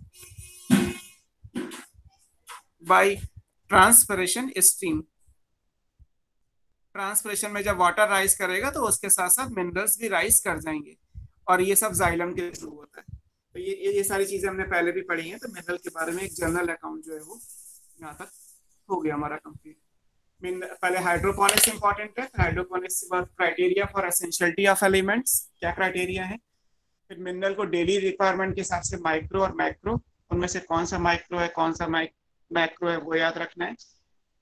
A: बाय ट्रांसपिरेशन स्ट्रीम। ट्रांसपिरेशन में जब वाटर राइज करेगा तो उसके साथ साथ मिनरल्स भी राइज कर जाएंगे, और ये सब जाइलम के थ्रू होता है। तो ये सारी चीजें हमने पहले भी पढ़ी हैं। तो मिनरल के बारे में एक जनरल अकाउंट जो है वो यहाँ तक हो गया हमारा कंप्लीट। पहले हाइड्रोपोनिक्स इंपॉर्टेंट है, हाइड्रोपोनिक्स के बाद criteria for essentiality of elements, क्या क्राइटेरिया है। फिर मिनरल को डेली रिक्वायरमेंट के हिसाब से माइक्रो और मैक्रो, उनमें से कौन सा माइक्रो है कौन सा मैक्रो है वो याद रखना है।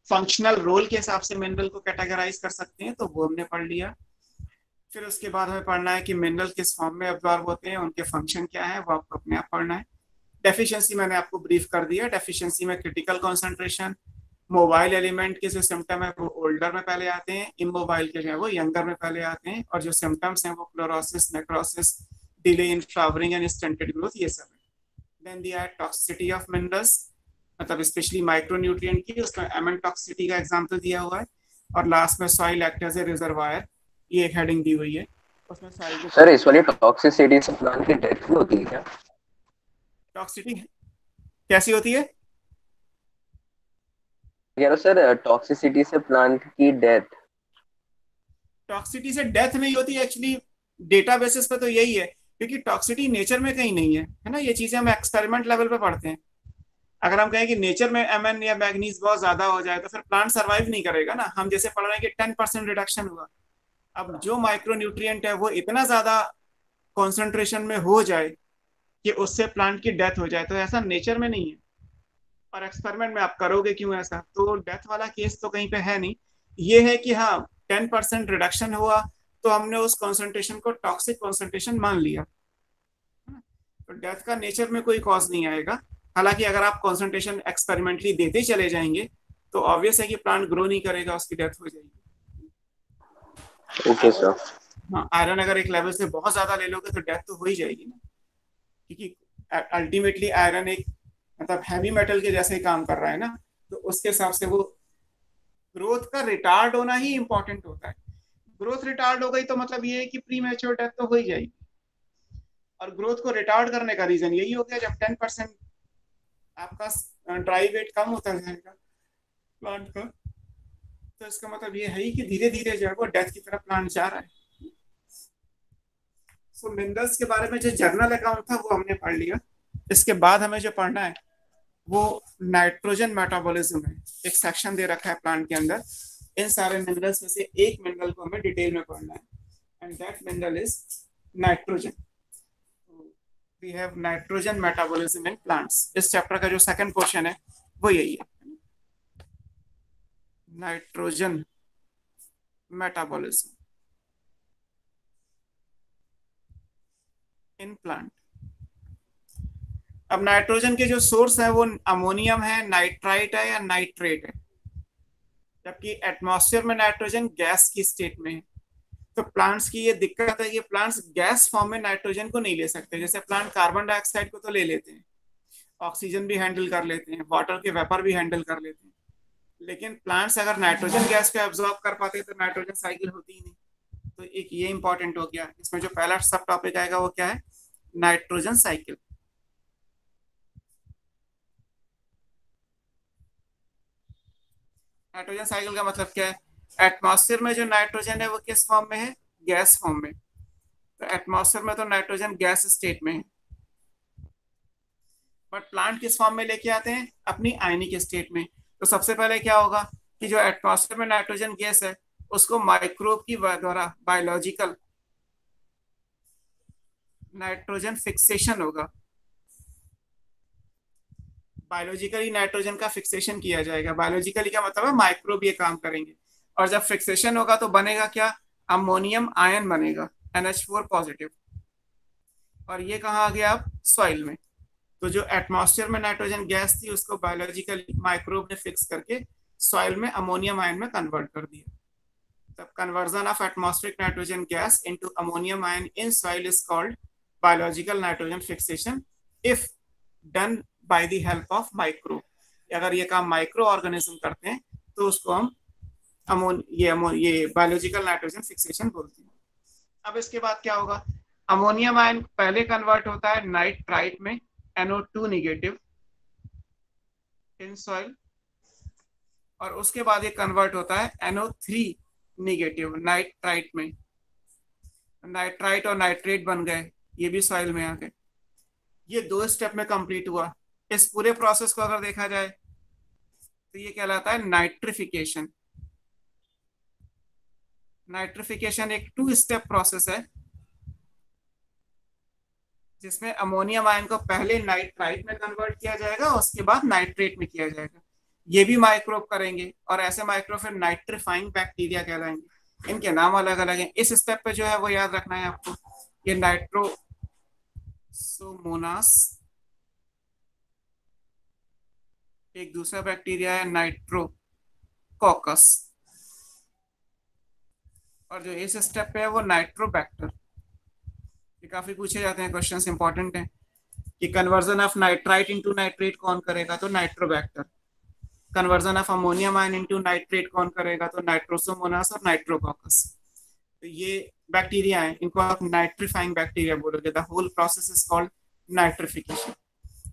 A: फंक्शनल रोल के हिसाब से मिनरल को कैटेगराइज कर सकते हैं, तो वो हमने पढ़ लिया। फिर उसके बाद हमें पढ़ना है कि मिनरल किस फॉर्म में एब्जॉर्ब होते हैं, उनके फंक्शन क्या है, वो आपको अपने आप पढ़ना है। डेफिशिएंसी मैंने आपको ब्रीफ कर दिया। डेफिशिएंसी में क्रिटिकल कॉन्सेंट्रेशन, मोबाइल एलिमेंट के जो सिम्टम है वो ओल्डर में पहले आते हैं, इमोबाइल के जो है वो यंगर में पहले आते हैं, और जो सिम्टम्स हैं वो chlorosis, necrosis, delay in flowering and stunted growth, ये सब है। देन दिया है टॉक्सिसिटी ऑफ मिनरल्स, मतलब स्पेशली माइक्रोन्यूट्रिएंट की, उसमें एमन टॉक्सिसिटी का एग्जांपल दिया हुआ है। और लास्ट में soil act as a reservoir, ये एक हेडिंग दी हुई है उसमें सॉइल।
D: सर इस वाली टॉक्सिसिटी से प्लांट की डेथ भी होती है क्या?
A: टॉक्सिसिटी कैसी होती है?
D: यार सर टॉक्सिसिटी से प्लांट की डेथ।
A: टॉक्सिसिटी से डेथ नहीं होती एक्चुअली, डेटा बेसिस पे तो यही है, क्योंकि टॉक्सिसिटी नेचर में कहीं नहीं है ना। ये चीजें हम एक्सपेरिमेंट लेवल पे पढ़ते हैं। अगर हम कहें कि नेचर में एमएन या मैग्नीज बहुत ज्यादा हो जाए तो फिर प्लांट सर्वाइव नहीं करेगा ना। हम जैसे पढ़ रहे हैं कि 10% रिडक्शन हुआ, अब जो माइक्रोन्यूट्रिएंट है वो इतना ज्यादा कॉन्सेंट्रेशन में हो जाए कि उससे प्लांट की डेथ हो जाए, तो ऐसा नेचर में नहीं है। और एक्सपेरिमेंट में आप करोगे क्यों ऐसा, तो डेथ वाला केस तो कहीं पे है नहीं। ये है कि हाँ 10% रिडक्शन हुआ तो हमने उस कॉन्सेंट्रेशन को टॉक्सिक कॉन्सेंट्रेशन मान लिया, तो डेथ का नेचर में कोई कॉज नहीं आएगा। हालांकि अगर आप कॉन्सेंट्रेशन एक्सपेरिमेंटली देते चले जाएंगे तो ऑब्वियस है कि प्लांट ग्रो नहीं करेगा, उसकी डेथ हो जाएगी।
D: Okay sir.
A: हाँ, आयरन अगर एक लेवल से बहुत ज्यादा ले लोगे तो डेथ तो हो ही जाएगी ना, क्योंकि अल्टीमेटली आयरन एक मतलब हैवी मेटल के जैसे ही काम कर रहा है ना, तो उसके हिसाब से वो ग्रोथ का रिटार्ड होना ही इंपॉर्टेंट होता है। ग्रोथ रिटार्ड हो गई तो मतलब ये है कि प्री मैच्योर डेथ तो हो ही जाएगी। और ग्रोथ को रिटार्ड करने का रीजन यही हो गया, जब 10% आपका ड्राई वेट कम होता जाएगा प्लांट का, तो इसका मतलब ये है ही कि धीरे धीरे जो है वो डेथ की तरफ प्लांट जा रहा है। सो मिनरल्स के बारे में जो जर्नल अकाउंट था वो हमने पढ़ लिया। इसके बाद हमें जो पढ़ना है वो नाइट्रोजन मेटाबॉलिज्म है। एक सेक्शन दे रखा है प्लांट के अंदर, इन सारे मिनरल्स में से एक मिनरल को हमें डिटेल में पढ़ना है, and that mineral is nitrogen. We have nitrogen metabolism in plants. इस चैप्टर का जो सेकंड क्वेश्चन है वो यही है, नाइट्रोजन मेटाबॉलिज्म इन प्लांट। अब नाइट्रोजन के जो सोर्स है वो अमोनियम है, नाइट्राइट है या नाइट्रेट है, जबकि एटमॉस्फेयर में नाइट्रोजन गैस की स्टेट में है। तो प्लांट्स की ये दिक्कत है कि प्लांट्स गैस फॉर्म में नाइट्रोजन को नहीं ले सकते। जैसे प्लांट कार्बन डाइऑक्साइड को तो ले लेते हैं, ऑक्सीजन भी हैंडल कर लेते हैं, वाटर के वेपर भी हैंडल कर लेते हैं, लेकिन प्लांट्स अगर नाइट्रोजन गैस को एब्जॉर्ब कर पाते तो नाइट्रोजन साइकिल होती ही नहीं। तो एक ये इंपॉर्टेंट हो गया। इसमें जो पहला सब टॉपिक आएगा वो क्या है, नाइट्रोजन साइकिल। नाइट्रोजन साइकिल का मतलब क्या है, एटमॉस्फेयर में जो नाइट्रोजन है वो किस फॉर्म में है, गैस फॉर्म में। तो एटमॉस्फेयर में तो नाइट्रोजन गैस स्टेट में है, बट प्लांट किस फॉर्म में लेके आते हैं? अपनी आयनिक स्टेट में। तो सबसे पहले क्या होगा कि जो एटमॉस्फेयर में नाइट्रोजन गैस है उसको माइक्रोब की द्वारा बायोलॉजिकल नाइट्रोजन फिक्सेशन होगा, बायोलॉजिकली नाइट्रोजन का फिक्सेशन किया जाएगा। बायोलॉजिकली क्या मतलब है? माइक्रोब ये काम करेंगे। और जब फिक्सेशन होगा तो बनेगा क्या? अमोनियम आयन बनेगा, NH4 पॉजिटिव। और ये कहाँ आ गया? अब सॉइल में। तो जो एटमॉस्फेयर में नाइट्रोजन गैस थी उसको बायोलॉजिकली माइक्रोब ने फिक्स करके सॉइल में अमोनियम आयन में कन्वर्ट कर दिया। तब conversion of atmospheric nitrogen gas into ammonium ion in soil is called biological nitrogen fixation if done by the help of micro. अगर ये काम माइक्रो ऑर्गेनिज्म करते हैं तो उसको हम ये बायोलॉजिकल नाइट्रोजन फिक्सेशन बोलते हैं। अब इसके बाद क्या होगा? अमोनियम आयन पहले कन्वर्ट होता है नाइट्राइट में, NO2 नेगेटिव इन सॉइल, और उसके बाद ये कन्वर्ट होता है NO3 नेगेटिव नाइट्राइट में। नाइट्राइट और नाइट्रेट बन गए, ये भी सॉइल में आ गए। ये 2 स्टेप में कंप्लीट हुआ। इस पूरे प्रोसेस को अगर देखा जाए तो ये कहलाता है नाइट्रिफिकेशन। नाइट्रिफिकेशन एक 2 स्टेप प्रोसेस है जिसमें अमोनियम आयन को पहले नाइट्राइट में कन्वर्ट किया जाएगा, उसके बाद नाइट्रेट में किया जाएगा। ये भी माइक्रोब करेंगे और ऐसे माइक्रोब फिर नाइट्रीफाइंग बैक्टीरिया कहलाएंगे। इनके नाम अलग अलग हैं। इस स्टेप पे जो है वो याद रखना है आपको। ये नाइट्रोसोमोनास, एक दूसरा बैक्टीरिया है नाइट्रोकॉकस, और जो इस स्टेप पे है वो नाइट्रोबैक्टर। ये काफी पूछे जाते हैं, क्वेश्चंस इंपॉर्टेंट हैं कि conversion of nitrite into nitrate कौन करेगा? तो Nitrobacter. Conversion of ammonium ion into nitrate कौन करेगा? तो नाइट्रोसोमोनास और नाइट्रोकॉकस। तो ये बैक्टीरिया हैं, इनको आप नाइट्रीफाइंग बैक्टीरिया बोलोगे। The whole process is called nitrification.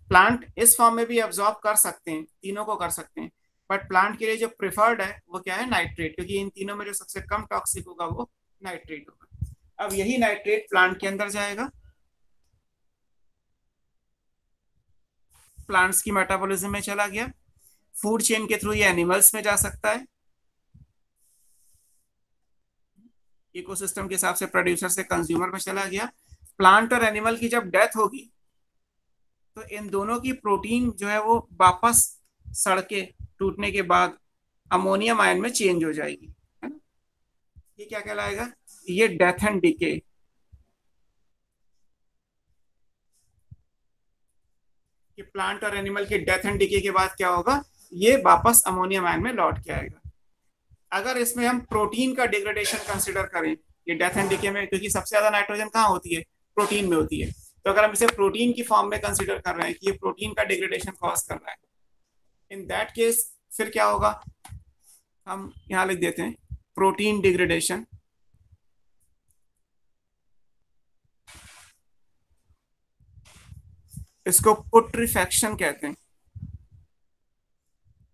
A: Plant इस फॉर्म में भी अब्सॉर्ब कर सकते हैं, तीनों को कर सकते हैं, बट प्लांट के लिए जो प्रिफर्ड है वो क्या है? नाइट्रेट, क्योंकि इन तीनों में जो सबसे कम टॉक्सिक होगा वो नाइट्रेट होगा। अब यही नाइट्रेट प्लांट के अंदर जाएगा, प्लांट्स की मेटाबॉलिज्म में चला गया, फूड चेन के थ्रू ये एनिमल्स में जा सकता है, इकोसिस्टम के हिसाब से प्रोड्यूसर से कंज्यूमर में चला गया। प्लांट और एनिमल की जब डेथ होगी तो इन दोनों की प्रोटीन जो है वो वापस सड़ के टूटने के बाद अमोनियम आयन में चेंज हो जाएगी, है ना? ये क्या कहलाएगा? ये डेथ एंड डिके। कि प्लांट और एनिमल के डेथ एंड डिके के बाद क्या होगा? ये वापस अमोनियम आयन में लौट के आएगा। अगर इसमें हम प्रोटीन का डिग्रेडेशन कंसिडर करें, ये डेथ एंड डिके में, क्योंकि सबसे ज्यादा नाइट्रोजन कहाँ होती है? प्रोटीन में होती है। तो अगर हम इसे प्रोटीन की फॉर्म में कंसिडर कर रहे हैं कि ये प्रोटीन का डिग्रेडेशन कॉज कर रहा है, इन दैट केस फिर क्या होगा? हम यहां लिख देते हैं प्रोटीन डिग्रेडेशन। इसको पुट्रिफैक्शन कहते हैं।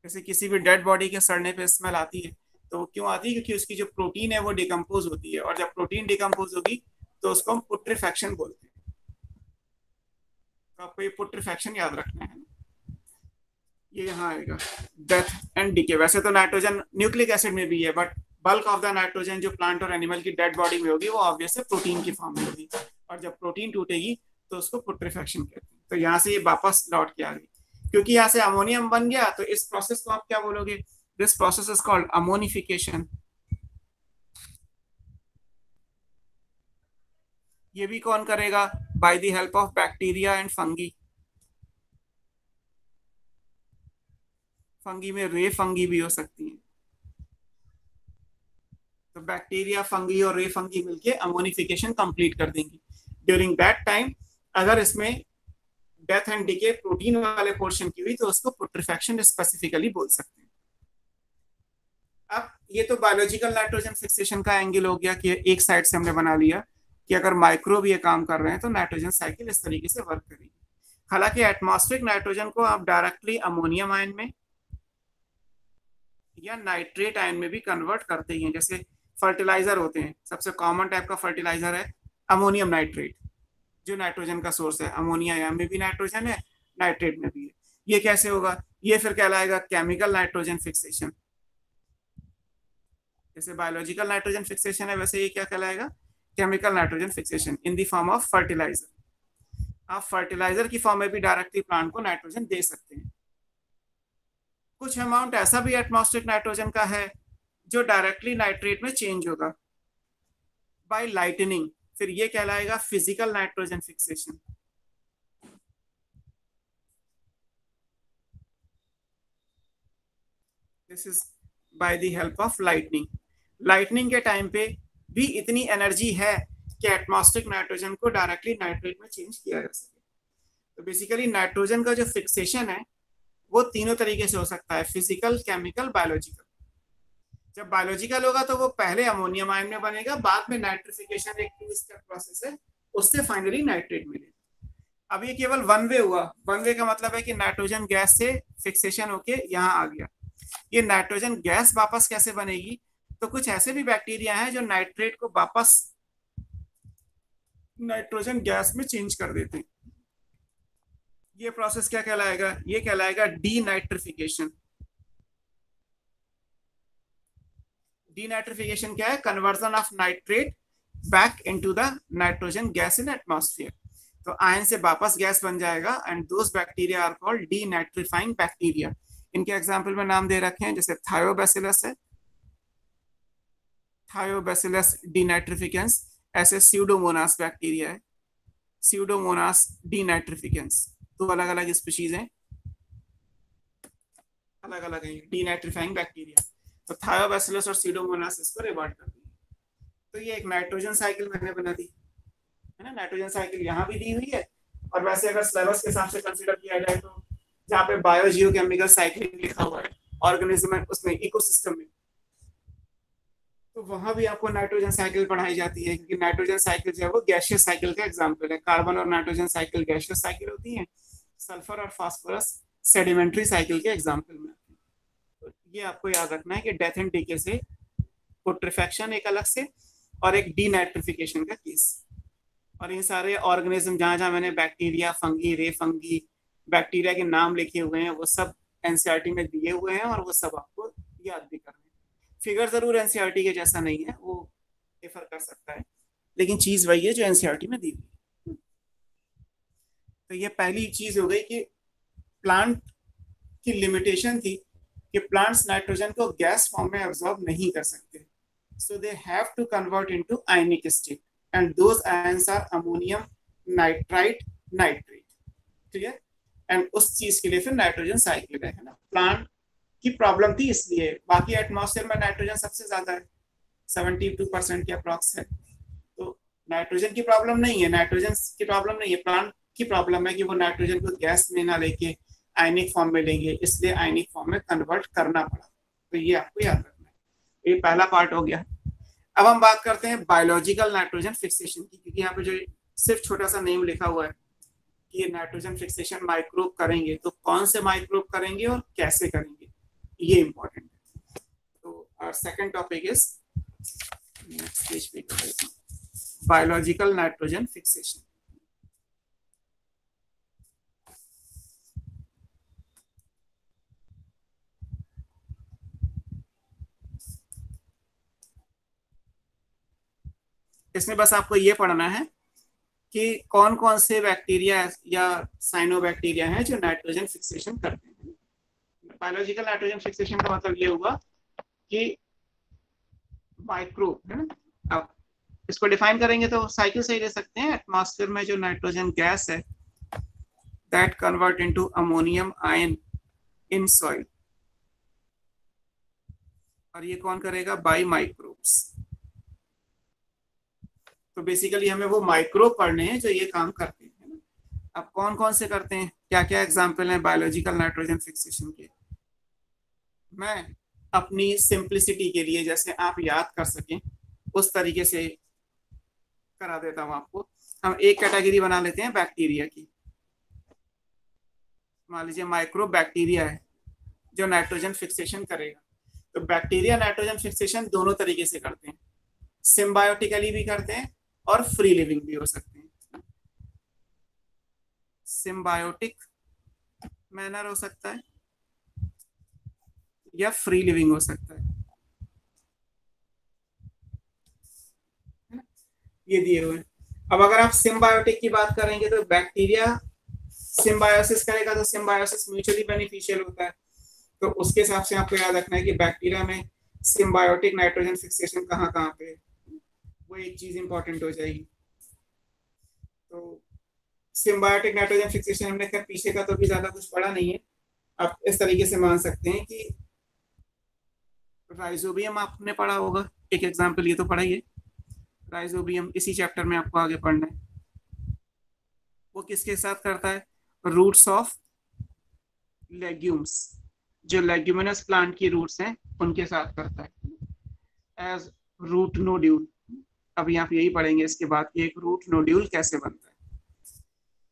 A: जैसे किसी भी डेड बॉडी के सड़ने पे स्मेल आती है, तो क्यों आती है? क्योंकि उसकी जो प्रोटीन है वो डिकम्पोज होती है, और जब प्रोटीन डिकम्पोज होगी तो उसको हम पुट्रिफैक्शन बोलते हैं। तो आपको ये पुट्रिफैक्शन याद रखना है। ये यहाँ आएगा डेथ एंड डिके। वैसे तो नाइट्रोजन न्यूक्लिक एसिड में भी है, but bulk of the nitrogen जो प्लांट और एनिमल की डेड बॉडी में होगी वो ऑब्वियसली प्रोटीन की फॉर्म में होगी, और जब प्रोटीन टूटेगी तो उसको पुट्रिफैक्शन कहते हैं। तो यहाँ से ये वापस लौट के आ गई, क्योंकि यहाँ से अमोनियम बन गया। तो इस प्रोसेस को आप क्या बोलोगे? This process is called ammonification. ये भी कौन करेगा? By the help of bacteria and fungi. Fungi में रे फंगी भी हो सकती है। तो बैक्टीरिया, फंगी और रे फंगी मिलके अमोनिफिकेशन कंप्लीट कर देंगी। ड्यूरिंग दैट टाइम अगर इसमें डेथ एंड डिके प्रोटीन वाले पोर्शन की हुई तो उसको पुट्रिफैक्शन स्पेसिफिकली बोल सकते हैं। अब ये तो बायोलॉजिकल नाइट्रोजन फिक्सेशन का एंगल हो गया कि एक साइड से हमने बना लिया कि अगर माइक्रोब ये काम कर रहे हैं तो नाइट्रोजन साइकिल इस तरीके से वर्क करेगी। हालांकि एटमॉस्फेरिक नाइट्रोजन को आप डायरेक्टली अमोनियम आयन में या नाइट्रेट आयन में भी कन्वर्ट करते ही हैं। जैसे फर्टिलाइजर होते हैं, सबसे कॉमन टाइप का फर्टिलाइजर है अमोनियम नाइट्रेट, जो नाइट्रोजन का सोर्स है। अमोनिया में भी नाइट्रोजन है, नाइट्रेट में भी है। ये कैसे होगा? ये फिर कहलाएगा केमिकल नाइट्रोजन फिक्सेशन। जैसे बायोलॉजिकल नाइट्रोजन फिक्सेशन है, वैसे ये क्या कहलाएगा? Chemical nitrogen fixation in the form of fertiliser. आप फर्टिलाइजर की फॉर्म में भी डायरेक्टली प्लांट को नाइट्रोजन दे सकते हैं। कुछ अमाउंट ऐसा भी एटमॉस्फेरिक नाइट्रोजन का है जो डायरेक्टली नाइट्रेट में चेंज होगा बाय लाइटनिंग, फिर ये कहलाएगा physical nitrogen fixation. This is by the help of lightning. Lightning के टाइम पे भी इतनी एनर्जी है कि एटमॉस्फेरिक नाइट्रोजन को डायरेक्टली नाइट्रेट में चेंज किया जा सके। तो बेसिकली नाइट्रोजन का जो फिक्सेशन है वो तीनों तरीके से हो सकता है, फिजिकल, केमिकल, बायोलॉजिकल। जब बायोलॉजिकल होगा तो वो पहले अमोनियम आयन में बनेगा, बाद में नाइट्रिफिकेशन एक 2 स्टेप प्रोसेस है, उससे फाइनली नाइट्रेट मिलेगा। अब ये केवल वन वे हुआ। वन वे का मतलब है कि नाइट्रोजन गैस से फिक्सेशन होके यहाँ आ गया। ये नाइट्रोजन गैस वापस कैसे बनेगी? तो कुछ ऐसे भी बैक्टीरिया हैं जो नाइट्रेट को वापस नाइट्रोजन गैस में चेंज कर देते हैं। ये प्रोसेस क्या कहलाएगा? ये कहलाएगा डीनाइट्रिफिकेशन। डीनाइट्रिफिकेशन क्या है? Conversion of nitrate back into the nitrogen gas in atmosphere. तो आयन से वापस गैस बन जाएगा and those bacteria are called denitrifying bacteria. इनके एग्जांपल में नाम दे रखे हैं, जैसे थायोबैसिलस है, थायोबैसिलस डीनाइट्रिफिकेंस। ऐसे स्यूडोमोनास बैक्टीरिया है, स्यूडोमोनास डीनाइट्रिफिकेंस। तो अलग अलग स्पीशीज हैं, अलग अलग हैं डीनाइट्रिफाइंग बैक्टीरिया। तो थायोबैसिलस और स्यूडोमोनास इसको रिवर्ट कर दिए। तो ये एक नाइट्रोजन साइकिल मैंने बना दी है ना। नाइट्रोजन साइकिल यहाँ भी दी हुई है, और वैसे अगर सिलेबस के हिसाब से कंसीडर किया जाए तो जहाँ पे बायोजियोकेमिकल साइकिल लिखा हुआ है ऑर्गेनिज्म में, उसमें इकोसिस्टम में, तो वहां भी आपको नाइट्रोजन साइकिल पढ़ाई जाती है, क्योंकि नाइट्रोजन साइकिल जो है वो गैसियस साइकिल का एग्जाम्पल है। कार्बन और नाइट्रोजन साइकिल गैसियस साइकिल होती है, सल्फर और फास्फोरस सेडिमेंट्री साइकिल के एग्जाम्पल में। तो ये आपको याद रखना है कि डेथ एंड डीके से पुट्रिफैक्शन एक अलग से, और एक डीनाइट्रिफिकेशन का केस। और ये सारे ऑर्गेनिज्म जहां जहां मैंने बैक्टीरिया, फंगी, रे फंगी, बैक्टीरिया के नाम लिखे हुए हैं, वो सब एनसीईआरटी में दिए हुए हैं, और वो सब आपको याद भी करना है। फिगर जरूर एनसीईआरटी के जैसा नहीं है, वो डिफर कर सकता है, लेकिन चीज वही है जो एनसीईआरटी में दी हुई है। तो ये पहली चीज हो गई कि प्लांट की लिमिटेशन थी कि प्लांट्स नाइट्रोजन को गैस फॉर्म में एब्जॉर्ब नहीं कर सकते, so they have to convert into ionic state, and those ions are ammonium nitrite nitrate. Clear? And उस चीज के लिए फिर नाइट्रोजन साइकिल है ना। प्लांट की प्रॉब्लम थी इसलिए, बाकी एटमॉस्फेयर में नाइट्रोजन सबसे ज्यादा है, 72% के अप्रॉक्स है। तो नाइट्रोजन की प्रॉब्लम नहीं है, नाइट्रोजन की प्रॉब्लम नहीं है, प्लांट की प्रॉब्लम है कि वो नाइट्रोजन को गैस में ना लेके आयनिक फॉर्म में लेंगे, इसलिए आयनिक फॉर्म में कन्वर्ट करना पड़ा। तो ये आपको याद रखना है। ये पहला पार्ट हो गया। अब हम बात करते हैं बायोलॉजिकल नाइट्रोजन फिक्सेशन की, क्योंकि यहाँ पे जो सिर्फ छोटा सा नेम लिखा हुआ है कि ये नाइट्रोजन फिक्सेशन माइक्रोब करेंगे, तो कौन से माइक्रोब करेंगे और कैसे करेंगे, ये इंपॉर्टेंट है। तो our second topic is, next page पे बायोलॉजिकल नाइट्रोजन फिक्सेशन। इसमें बस आपको ये पढ़ना है कि कौन कौन से बैक्टीरिया या साइनोबैक्टीरिया हैं जो नाइट्रोजन फिक्सेशन करते हैं। बायोलॉजिकल नाइट्रोजन फिक्सेशन का मतलब ये हुआ कि माइक्रोब है ना। अब इसको डिफाइन करेंगे तो साइकिल से ही ले सकते हैं। एटमॉस्फेयर में जो नाइट्रोजन गैस है that convert into ammonium ion in soil, और ये कौन करेगा? By microbes. तो बेसिकली हमें वो माइक्रोब पढ़ने हैं जो ये काम करते हैं ना। अब कौन कौन से करते हैं, क्या क्या एग्जाम्पल हैं बायोलॉजिकल नाइट्रोजन फिक्सेशन के। मैं अपनी सिंप्लिसिटी के लिए, जैसे आप याद कर सकें उस तरीके से करा देता हूं आपको। हम एक कैटेगरी बना लेते हैं बैक्टीरिया की। मान लीजिए माइक्रो बैक्टीरिया है जो नाइट्रोजन फिक्सेशन करेगा। तो बैक्टीरिया नाइट्रोजन फिक्सेशन दोनों तरीके से करते हैं, सिम्बायोटिकली भी करते हैं और फ्री लिविंग भी हो सकते हैं। सिम्बायोटिक मैनर हो सकता है या फ्री लिविंग हो सकता है ना? ये दिए हुए हैं। अब अगर आप सिम्बायोटिक की बात करेंगे तो बैक्टीरिया सिम्बायोसिस करेगा तो सिम्बायोसिस म्यूचुअली बेनिफिशियल होता है, तो उसके हिसाब से आपको याद रखना है कि बैक्टीरिया में सिम्बायोटिक नाइट्रोजन फिक्सेशन कहाँ कहाँ पे, वो एक चीज इंपॉर्टेंट हो जाएगी। तो सिम्बायोटिक नाइट्रोजन फिक्सेशन हमने खैर पीछे का तो भी ज्यादा कुछ पढ़ा नहीं है। आप इस तरीके से मान सकते हैं कि राइजोबियम आपने पढ़ा होगा, एक एग्जाम्पल ये तो पढ़ा ही है, राइजोबियम इसी चैप्टर में आपको आगे पढ़ना है। वो किसके साथ करता है? रूट्स ऑफ लेग्यूम्स, जो लेग्यूमिनस प्लांट की रूट्स हैं उनके साथ करता है एज रूट नोड्यूल। अभी आप यही पढ़ेंगे इसके बाद कि एक रूट नोड्यूल कैसे बनता है।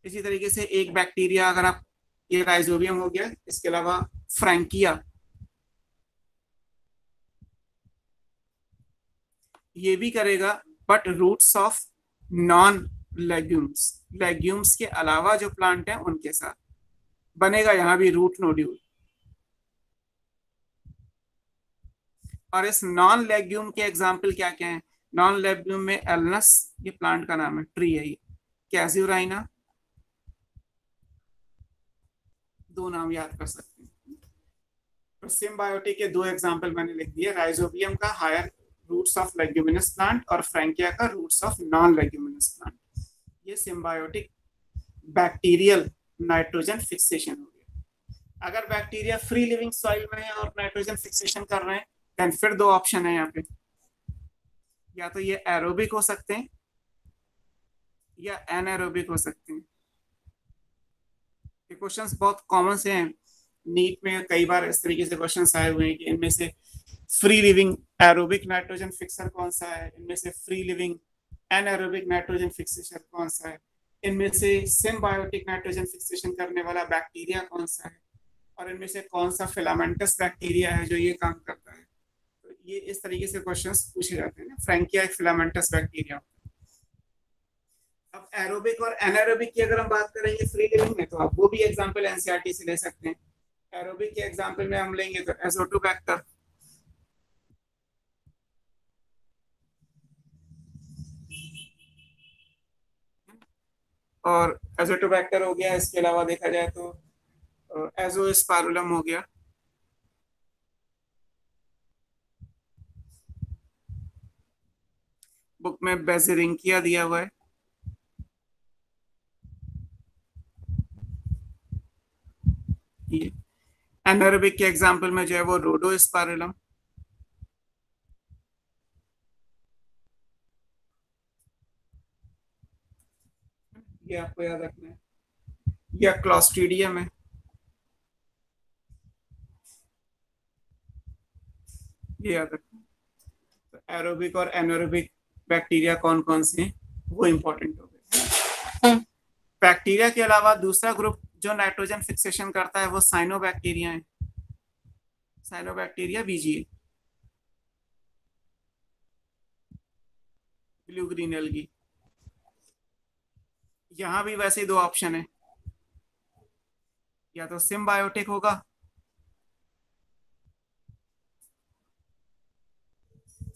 A: इसी तरीके से एक बैक्टीरिया, अगर आप, ये राइजोबियम हो गया, इसके अलावा फ्रैंकिया, ये भी करेगा but roots of non legumes, legumes के अलावा जो प्लांट है उनके साथ बनेगा यहां भी रूट नोड्यूल। और इस नॉन लेग्यूम के एग्जाम्पल क्या क्या है? नॉन लेग्यूम में एलनस, ये प्लांट का नाम है, ट्री है ये, कैजुराइना, दो नाम याद कर सकते हैं। तो सिम्बायोटिक के दो एग्जाम्पल मैंने लिख दिए, राइजोबियम का higher roots of leguminous plant और फ्रैंकिया का roots of non leguminous plant. ये सिम्बायोटिक बैक्टीरियल नाइट्रोजन फिक्सेशन हो गया। अगर बैक्टीरिया फ्री लिविंग सॉइल में है और नाइट्रोजन फिक्सेशन कर रहे हैं, देन फिर दो ऑप्शन है यहाँ पे, या तो ये एरोबिक हो सकते हैं या एनारोबिक हो सकते हैं। ये क्वेश्चंस बहुत कॉमन से हैं, नीट में कई बार इस तरीके से क्वेश्चंस आए हुए हैं कि इनमें से free living aerobic nitrogen fixer कौन सा है, इनमें से free living anaerobic nitrogen fixation कौन सा है, इनमें से सिम्बायोटिक नाइट्रोजन फिक्सेशन करने वाला बैक्टीरिया कौन सा है, और इनमें से कौन सा फिलामेंटस बैक्टीरिया है जो ये काम करता है। तो ये इस तरीके से क्वेश्चंस पूछे जाते हैं ना। फ्रैंकिया एक फिलामेंटस बैक्टीरिया। अब एरोबिक और एनारोबिक की अगर हम बात करेंगे फ्री लिविंग में, तो आप वो भी एग्जांपल एनसीईआरटी से ले सकते हैं। एरोबिक के एग्जांपल में हम लेंगे तो एजोटोबैक्टर, और एजोटोबैक्टर हो गया। इसके अलावा देखा जाए तो एजोस्पारुलम हो गया। बुक में बेसिरिंकिया दिया हुआ है। ये एनारोबिक के एग्जांपल में जो है वो रोडोस्पारुलम, ये आपको याद रखना है, या क्लॉस्ट्रीडियम है, ये याद रखना है। तो एरोबिक और एनारोबिक बैक्टीरिया कौन कौन से हैं वो इंपॉर्टेंट हो गए। बैक्टीरिया के अलावा दूसरा ग्रुप जो नाइट्रोजन फिक्सेशन करता है वो साइनोबैक्टीरिया है, cyanobacteria BGA, blue green algae. यहां भी वैसे ही दो ऑप्शन है, या तो सिम्बायोटिक होगा,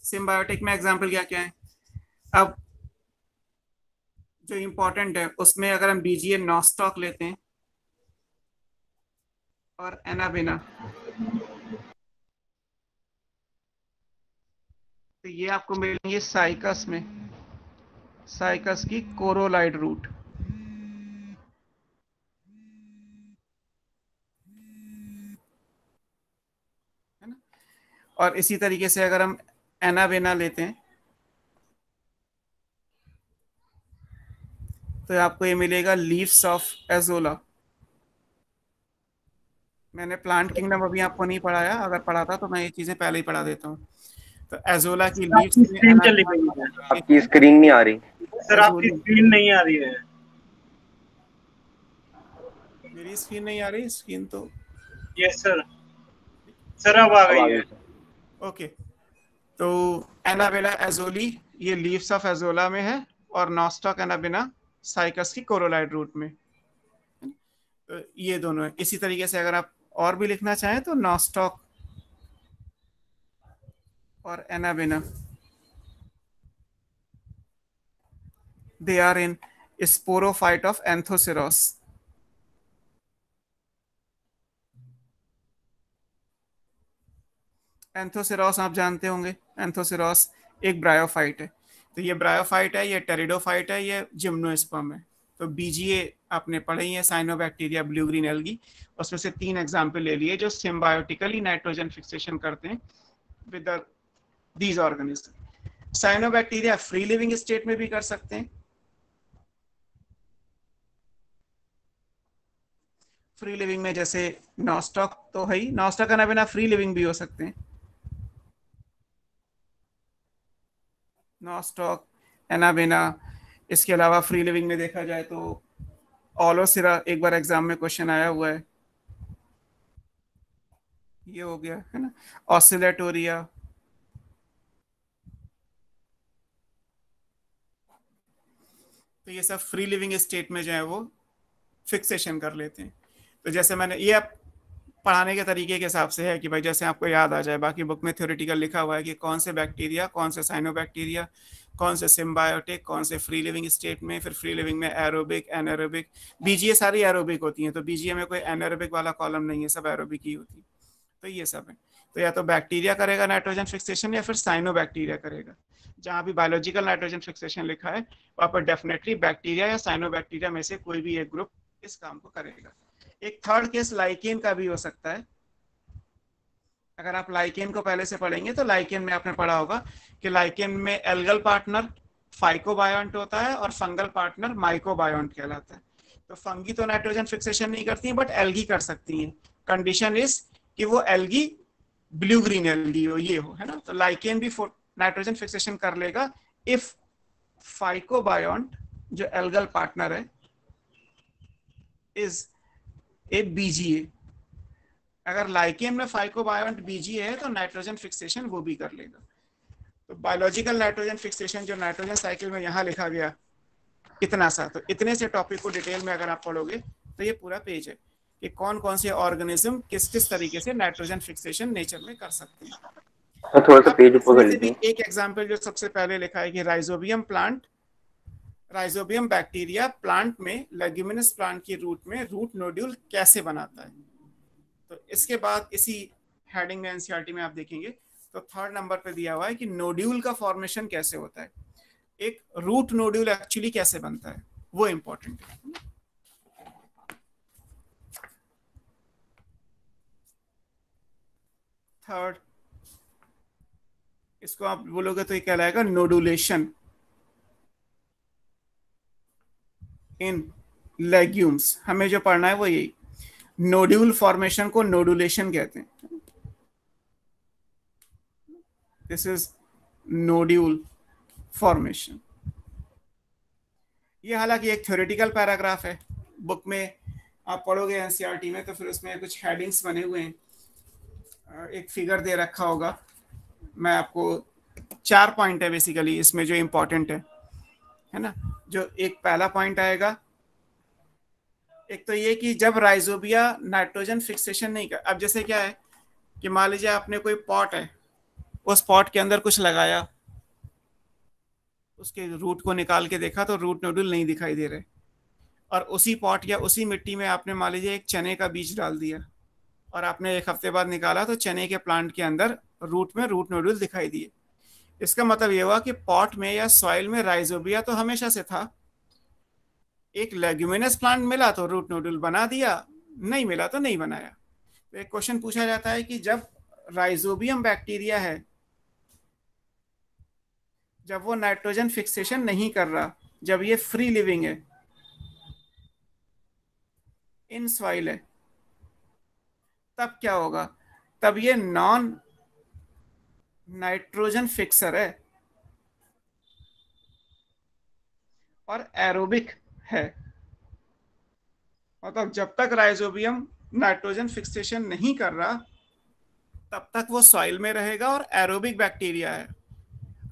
A: सिम्बायोटिक में एग्जांपल क्या क्या है। अब जो इंपॉर्टेंट है उसमें अगर हम बीजीए नॉस्टॉक लेते हैं और एनाबिना, तो ये आपको मिलेंगे साइकस में, साइकस की कोरोलाइड रूट। है ना। और इसी तरीके से अगर हम एनाबेना लेते हैं तो आपको ये मिलेगा लीव्स ऑफ एजोला। मैंने प्लांट किंगडम अभी आपको नहीं पढ़ाया, अगर पढ़ा था तो मैं ये चीजें पहले ही पढ़ा देता हूँ। तो एजोला की लीव्स में
F: चली गई है।
D: आपकी स्क्रीन नहीं आ रही
F: सर, आपकी स्क्रीन नहीं आ रही है।
A: मेरी स्क्रीन नहीं आ रही, स्क्रीन तो
F: यस सर, सर अब आ गई है।
A: ओके। तो एनाबेला एजोली ये लीव्स ऑफ एजोला में है, और नॉस्टॉक एनाबेना साइकस की कोरोलाइड रूट में। तो ये दोनों है। इसी तरीके से अगर आप और भी लिखना चाहें तो नॉस्टॉक और Anabaena, they are in sporophyte of Anthoceros. Anthoceros आप जानते होंगे, एंथोसेरोस एक ब्रायोफाइट है। तो ये ब्रायोफाइट है, ये टेरिडोफाइट है, ये जिम्नोस्पर्म है। तो बीजीए आपने पढ़े ही है, साइनोबैक्टीरिया, ब्लू ग्रीन एल्गी। उसमें से 3 एग्जाम्पल ले लिए जो सिम्बायोटिकली नाइट्रोजन फिक्सेशन करते हैं with these organism. Cyanobacteria free living state में भी कर सकते हैं। फ्री लिविंग में जैसे नॉस्टॉक तो है ही, नॉस्टॉक एनाबेना फ्री लिविंग भी हो सकते हैं। नॉस्टॉक, एनाबेना, इसके अलावा फ्री लिविंग में देखा जाए तो ओलोसिरा एक बार एग्जाम में क्वेश्चन आया हुआ है, ये हो गया है ना। ऑसिलेटोरिया, तो ये सब फ्री लिविंग स्टेट में जो है वो फिक्सेशन कर लेते हैं। तो जैसे मैंने ये आप पढ़ाने के तरीके के हिसाब से है कि भाई जैसे आपको याद आ जाए, बाकी बुक में थ्योरेटिकल लिखा हुआ है कि कौन से बैक्टीरिया, कौन से साइनोबैक्टीरिया, कौन से सिम्बायोटिक, कौन से फ्री लिविंग स्टेट में, फिर फ्री लिविंग में एरोबिक, एनारोबिक। बीजीए सारी एरोबिक होती हैं, तो बीजीए में कोई एनारोबिक वाला कॉलम नहीं है, सब एरोबिक ही होती है। तो ये सब है। तो या तो बैक्टीरिया करेगा नाइट्रोजन फिक्सेशन या फिर साइनोबैक्टीरिया करेगा। जहां भी बायोलॉजिकल नाइट्रोजन फिक्सेशन लिखा है वहां पर डेफिनेटली बैक्टीरिया या साइनोबैक्टीरिया में से कोई भी एक ग्रुप इस काम को करेगा। एक थर्ड केस लाइकेन का भी हो सकता है। अगर आप लाइकेन को पहले से पढ़ेंगे तो लाइकेन में आपने पढ़ा होगा कि लाइकेन में एल्गल पार्टनर फाइकोबायोंट होता है और फंगल पार्टनर माइकोबायोंट कहलाता है। तो फंगी तो नाइट्रोजन फिक्सेशन नहीं करती है बट एल्गी कर सकती हैं। कंडीशन इज कि वो एल्गी ब्लू ग्रीन एल्गी हो, ये हो, है ना। तो लाइकेन भी नाइट्रोजन फिक्सेशन कर लेगा इफ फाइकोबायोंट जो एल्गल पार्टनर है इज ए बीजीए। अगर लाइकेन में फाइकोबायोंट बीजीए है तो नाइट्रोजन फिक्सेशन वो भी कर लेगा। तो बायोलॉजिकल नाइट्रोजन फिक्सेशन जो नाइट्रोजन साइकिल में यहाँ लिखा गया इतना सा, तो इतने से टॉपिक को डिटेल में अगर आप पढ़ोगे तो ये पूरा पेज है कि कौन कौन से ऑर्गेनिज्म किस किस तरीके से नाइट्रोजन फिक्सेशन नेचर में कर सकते हैं।
D: हाँ, थोड़ा सा पेज ऊपर कर लीजिए।
A: एक एग्जांपल जो सबसे पहले लिखा है कि rhizobium plant, rhizobium bacteria plant में लेग्यूमिनस प्लांट की रूट में रूट नोड्यूल कैसे बनाता है। तो इसके बाद इसी हेडिंग में एनसीईआरटी में आप देखेंगे तो 3rd नंबर पे दिया हुआ है कि नोड्यूल का फॉर्मेशन कैसे होता है, एक रूट नोड्यूल एक्चुअली कैसे बनता है, वो इंपॉर्टेंट है। थर्ड, इसको आप बोलोगे तो ये कहलाएगा नोडुलेशन इन लेग्यूम्स। हमें जो पढ़ना है वो यही, नोड्यूल फॉर्मेशन को नोडुलेशन कहते हैं। This is nodule formation. ये हालांकि एक थ्योरेटिकल पैराग्राफ है, बुक में आप पढ़ोगे एनसीईआरटी में तो फिर उसमें कुछ हेडिंग्स बने हुए हैं, एक फिगर दे रखा होगा। मैं आपको 4 पॉइंट है बेसिकली इसमें जो इम्पोर्टेंट है ना। जो एक पहला पॉइंट आएगा, एक तो ये कि जब राइजोबिया नाइट्रोजन फिक्सेशन नहीं कर, अब जैसे क्या है कि मान लीजिए आपने कोई पॉट है, उस पॉट के अंदर कुछ लगाया, उसके रूट को निकाल के देखा तो रूट नोडुल नहीं दिखाई दे रहे, और उसी पॉट या उसी मिट्टी में आपने मान लीजिए एक चने का बीज डाल दिया और आपने 1 हफ्ते बाद निकाला तो चने के प्लांट के अंदर रूट में रूट नोडुल दिखाई दिए। इसका मतलब ये हुआ कि पॉट में या सॉइल में राइजोबिया तो हमेशा से था, एक लेग्यूमिनस प्लांट मिला तो रूट नोडुल बना दिया, नहीं मिला तो नहीं बनाया। तो एक क्वेश्चन पूछा जाता है कि जब राइजोबियम बैक्टीरिया है, जब वो नाइट्रोजन फिक्सेशन नहीं कर रहा, जब ये फ्री लिविंग है, इन सॉइल है, तब क्या होगा, तब ये नॉन नाइट्रोजन फिक्सर है और एरोबिक है। मतलब जब तक राइजोबियम नाइट्रोजन फिक्सेशन नहीं कर रहा तब तक वो सॉइल में रहेगा और एरोबिक बैक्टीरिया है।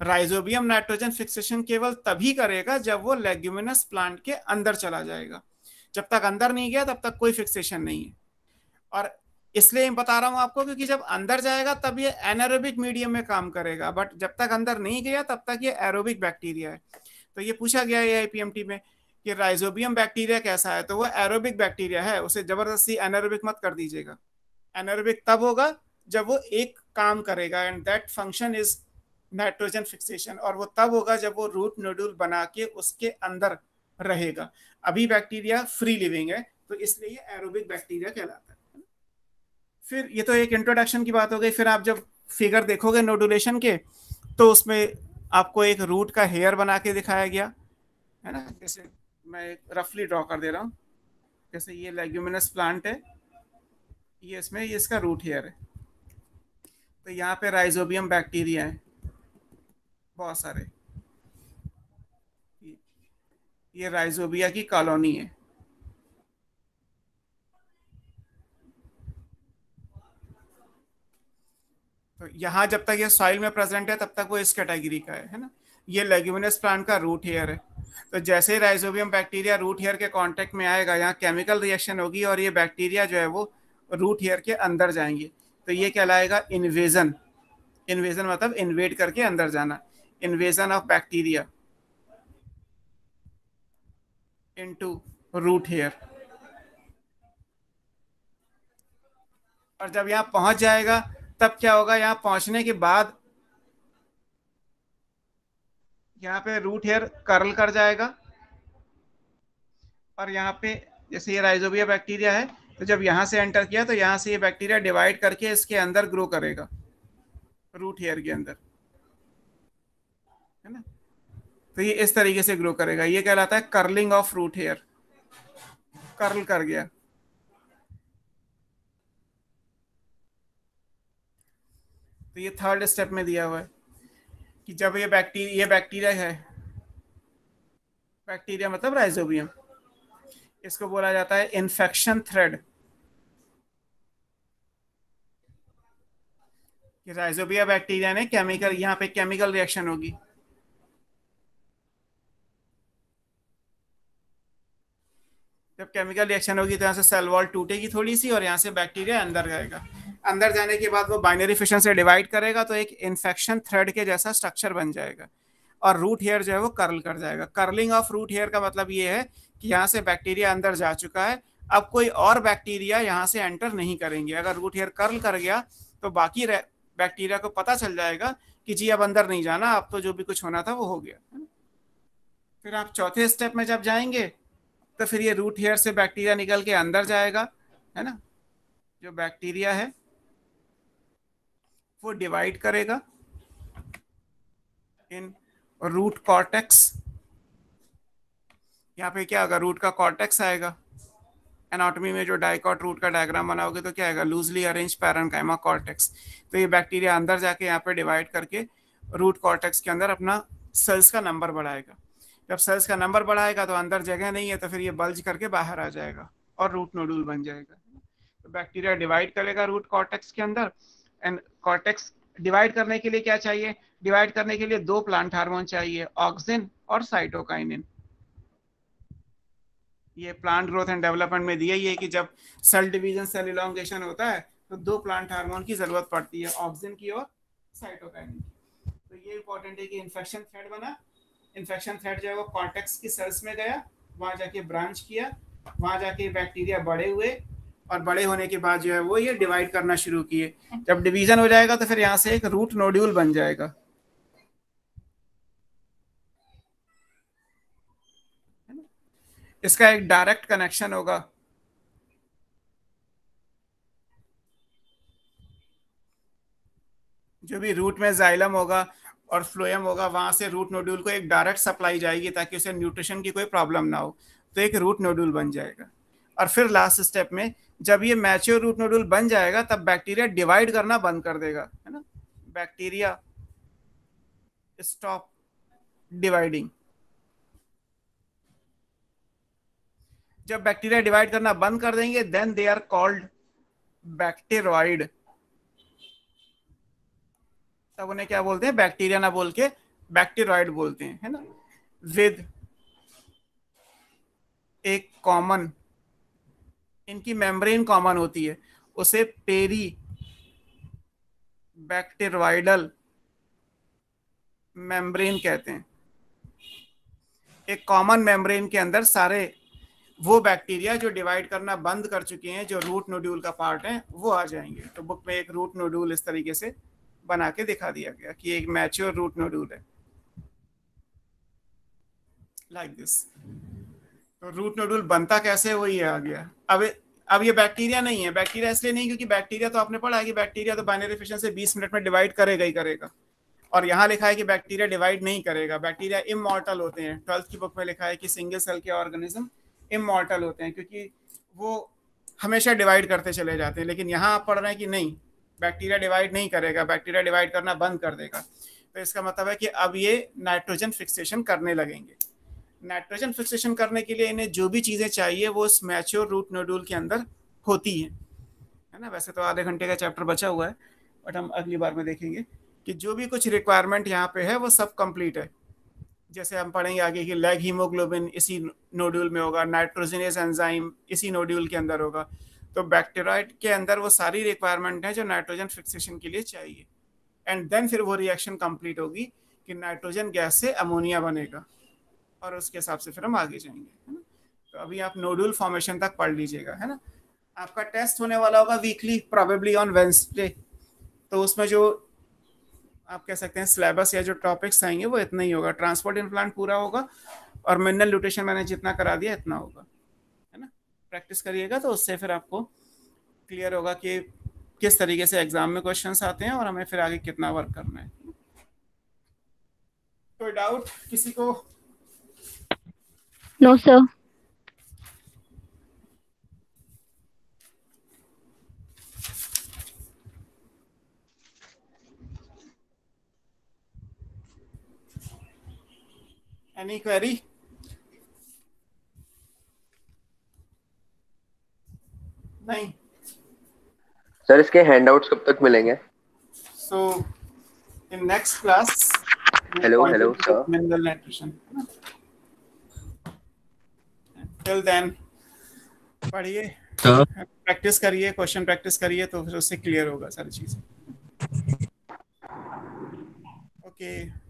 A: राइजोबियम नाइट्रोजन फिक्सेशन केवल तभी करेगा जब वो लेग्यूमिनस प्लांट के अंदर चला जाएगा। जब तक अंदर नहीं गया तब तक कोई फिक्सेशन नहीं है। और इसलिए बता रहा हूं आपको क्योंकि जब अंदर जाएगा तब ये एनारोबिक मीडियम में काम करेगा, बट जब तक अंदर नहीं गया तब तक ये एरोबिक बैक्टीरिया है। तो ये पूछा गया है आईपीएमटी में कि राइजोबियम बैक्टीरिया कैसा है, तो वो एरोबिक बैक्टीरिया है, उसे जबरदस्ती एनारोबिक मत कर दीजिएगा। एनारोबिक तब होगा जब वो एक काम करेगा, and that function is nitrogen fixation, और वो तब होगा जब वो रूट नोड्यूल बना के उसके अंदर रहेगा। अभी बैक्टीरिया फ्री लिविंग है, तो इसलिए ये एरोबिक बैक्टीरिया कहलाता है। फिर ये तो एक इंट्रोडक्शन की बात हो गई। फिर आप जब फिगर देखोगे नोडुलेशन के, तो उसमें आपको एक रूट का हेयर बना के दिखाया गया है ना। जैसे मैं रफली ड्रॉ कर दे रहा हूँ, जैसे ये लेग्यूमिनस प्लांट है, ये इसमें ये इसका रूट हेयर है। तो यहाँ पे राइजोबियम बैक्टीरिया है बहुत सारे, ये राइजोबिया की कॉलोनी है। तो यहाँ जब तक ये सॉइल में प्रेजेंट है तब तक वो इस कैटेगरी का है ना। ये लेग्यूमिनस प्लांट का रूट हेयर है। तो जैसे ही राइजोबियम बैक्टीरिया रूट हेयर के कांटेक्ट में आएगा, यहाँ केमिकल रिएक्शन होगी और ये बैक्टीरिया जो है वो रूट हेयर के अंदर जाएंगे। तो ये कहलाएगा इन्वेजन। इन्वेजन मतलब इन्वेड करके अंदर जाना, invasion of bacteria into root hair. और जब यहाँ पहुंच जाएगा तब क्या होगा, यहाँ पहुंचने के बाद यहाँ पे रूट हेयर कर्ल कर जाएगा, और यहाँ पे जैसे ये राइजोबिया बैक्टीरिया है, तो जब यहाँ से एंटर किया तो यहाँ से ये बैक्टीरिया डिवाइड करके इसके अंदर ग्रो करेगा, रूट हेयर के अंदर, है ना। तो ये इस तरीके से ग्रो करेगा, ये कहलाता है curling of root hair. Curl कर गया। तो ये थर्ड स्टेप में दिया हुआ है कि जब ये बैक्टीरिया है, बैक्टीरिया मतलब राइजोबियम, इसको बोला जाता है इन्फेक्शन थ्रेड। राइजोबिया बैक्टीरिया ने केमिकल, यहाँ पे केमिकल रिएक्शन होगी, जब केमिकल रिएक्शन होगी तो यहाँ से सेल वॉल टूटेगी थोड़ी सी, और यहाँ से बैक्टीरिया अंदर जाएगा। अंदर जाने के बाद वो बाइनरी फिशन से डिवाइड करेगा, तो एक इन्फेक्शन थ्रेड के जैसा स्ट्रक्चर बन जाएगा, और रूट हेयर जो है वो कर्ल कर जाएगा। कर्लिंग ऑफ रूट हेयर का मतलब ये है कि यहाँ से बैक्टीरिया अंदर जा चुका है, अब कोई और बैक्टीरिया यहाँ से एंटर नहीं करेंगे। अगर रूट हेयर कर्ल कर गया तो बाकी बैक्टीरिया को पता चल जाएगा कि जी अब अंदर नहीं जाना, अब तो जो भी कुछ होना था वो हो गया। फिर आप चौथे स्टेप में जब जाएंगे तो फिर ये रूट हेयर से बैक्टीरिया निकल के अंदर जाएगा, है ना। जो बैक्टीरिया है वो डिवाइड करेगा इन रूट कॉर्टेक्स। यहाँ पे क्या होगा, रूट का कॉर्टेक्स आएगा। एनाटॉमी में जो डाइकॉट रूट का डायग्राम बनाओगे तो क्या आएगा, लूजली अरेंज पैरेन्काइमा कॉर्टेक्स। तो ये बैक्टीरिया अंदर जाके यहाँ पे डिवाइड करके रूट कॉर्टेक्स के अंदर अपना सेल्स का नंबर बढ़ाएगा। जब सेल्स का नंबर बढ़ाएगा तो अंदर जगह नहीं है, तो फिर ये बल्ज करके बाहर आ जाएगा और रूट नोडुल बन जाएगा। तो बैक्टीरिया डिवाइड करेगा रूट कॉर्टेक्स के अंदर, एंड कॉर्टेक्स डिवाइड करने के लिए क्या चाहिए, डिवाइड करने के लिए दो प्लांट हार्मोन चाहिए, ऑक्सिन और साइटोकाइनिन। ये प्लांट ग्रोथ एंड डेवलपमेंट में दिया ही है कि जब सेल डिवीजन, सेल इलॉन्गेशन होता है तो दो प्लांट हार्मोन की जरूरत पड़ती है, ऑक्सिन की और साइटोकाइनिन की। तो ये इंपॉर्टेंट है कि इन्फेक्शन थ्रेड बना, इन्फेक्शन थ्रेड जो है वो कॉर्टेक्स की सेल्स में गया, वहां जाके ब्रांच किया, वहां जाके बैक्टीरिया बड़े हुए, और बड़े होने के बाद जो है वो ये डिवाइड करना शुरू किए। जब डिवीजन हो जाएगा तो फिर यहाँ से एक रूट नोड्यूल बन जाएगा। इसका एक डायरेक्ट कनेक्शन होगा जो भी रूट में जाइलम होगा और फ्लोएम होगा, वहां से रूट नोड्यूल को एक डायरेक्ट सप्लाई जाएगी ताकि उसे न्यूट्रिशन की कोई प्रॉब्लम ना हो, तो एक रूट नोड्यूल बन जाएगा। और फिर लास्ट स्टेप में जब ये मैच्योर रूट नोड्यूल बन जाएगा तब बैक्टीरिया डिवाइड करना बंद कर देगा, है ना। Bacteria stop dividing. जब बैक्टीरिया डिवाइड करना बंद कर देंगे देन दे आर कॉल्ड बैक्टीरॉइड। तब उन्हें क्या बोलते हैं, बैक्टीरिया ना बोल के बैक्टीरॉइड बोलते हैं, है ना। विद एक कॉमन इनकी मेम्ब्रेन कॉमन होती है, उसे पेरी बैक्टीरियोइडल मेम्ब्रेन कहते हैं। एक कॉमन मेम्ब्रेन के अंदर सारे वो बैक्टीरिया जो डिवाइड करना बंद कर चुके हैं, जो रूट नोड्यूल का पार्ट है, वो आ जाएंगे। तो बुक में एक रूट नोड्यूल इस तरीके से बना के दिखा दिया गया कि एक मैच्योर रूट नोड्यूल है, लाइक दिस। तो रूट नोड्यूल बनता कैसे, वो ये आ गया। अब ये बैक्टीरिया नहीं है। बैक्टीरिया इसलिए नहीं क्योंकि बैक्टीरिया तो आपने पढ़ा है कि बैक्टीरिया तो बाइनरी फिशन से 20 मिनट में डिवाइड करेगा ही करेगा, और यहाँ लिखा है कि बैक्टीरिया डिवाइड नहीं करेगा। बैक्टीरिया इमॉर्टल होते हैं। 12th की बुक में लिखा है कि सिंगल सेल के ऑर्गेनिज्म इमॉर्टल होते हैं क्योंकि वो हमेशा डिवाइड करते चले जाते हैं। लेकिन यहाँ आप पढ़ रहे हैं कि नहीं, बैक्टीरिया डिवाइड नहीं करेगा, बैक्टीरिया डिवाइड करना बंद कर देगा। तो इसका मतलब है कि अब ये नाइट्रोजन फिक्सेशन करने लगेंगे। नाइट्रोजन फिक्सेशन करने के लिए इन्हें जो भी चीज़ें चाहिए वो उस मैच्योर रूट नोड्यूल के अंदर होती हैं, है ना। वैसे तो आधे घंटे का चैप्टर बचा हुआ है, बट हम अगली बार में देखेंगे कि जो भी कुछ रिक्वायरमेंट यहाँ पे है वो सब कंप्लीट है। जैसे हम पढ़ेंगे आगे कि लैग हीमोग्लोबिन इसी नोड्यूल में होगा, नाइट्रोजनेज एंजाइम इसी नोड्यूल के अंदर होगा। तो बैक्टीरियोइड के अंदर वो सारी रिक्वायरमेंट है जो नाइट्रोजन फिक्सेशन के लिए चाहिए। एंड देन फिर वो रिएक्शन कंप्लीट होगी कि नाइट्रोजन गैस से अमोनिया बनेगा, और उसके हिसाब से फिर हम आगे जाएंगे, है ना। तो अभी आप नोड्यूल फॉर्मेशन तक पढ़ लीजिएगा, है ना। आपका टेस्ट होने वाला होगा वीकली, प्रोबेबली ऑन वेडनेसडे। तो उसमें जो आप कह सकते हैं सिलेबस या जो टॉपिक्स आएंगे वो इतना ही होगा। ट्रांसपोर्ट इम्प्लांट पूरा होगा और मिनरल न्यूट्रिशन मैंने जितना करा दिया इतना होगा, है ना। प्रैक्टिस करिएगा तो उससे फिर आपको क्लियर होगा कि किस तरीके से एग्जाम में क्वेश्चंस आते हैं और हमें फिर आगे कितना वर्क करना है। कोई डाउट किसी को?
C: No sir.
A: Any query? नहीं।
D: सर इसके हैंडआउट्स कब तक मिलेंगे?
A: So in next class
D: Hello, sir.
A: mineral nutrition. Till then पढ़िए, प्रैक्टिस करिए, क्वेश्चन प्रैक्टिस करिए, तो फिर उससे क्लियर होगा सारी चीजें। ओके।